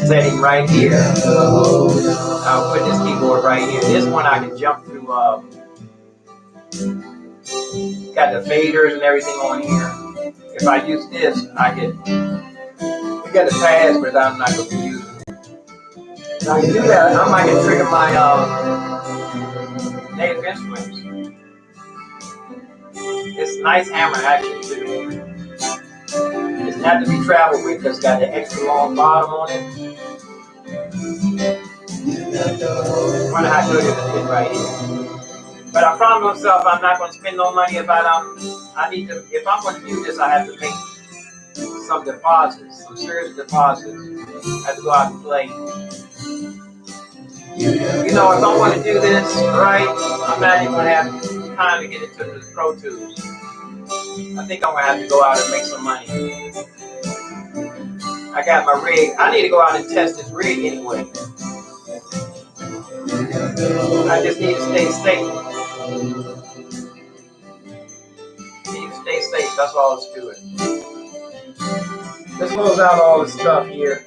setting right here. I'll put this keyboard right here. This one I can jump through. Got the faders and everything on here. If I use this, I can. We got the pads, but I'm not going to use it. So I can do that. I might can trigger my Native Instruments. It's a nice hammer actually too. It's not to be traveled with because it's got the extra long bottom on it. I wonder how good it is right here. But I promised myself I'm not going to spend no money if I need to. If I'm going to do this, I have to make some deposits, some serious deposits. I have to go out and play. You know, if I want to do this right, I'm not even going to have time to get into the Pro Tools. I think I'm going to have to go out and make some money. I got my rig. I need to go out and test this rig anyway. I just need to stay safe. Need to stay safe. That's all it's doing. Let's close out all this stuff here.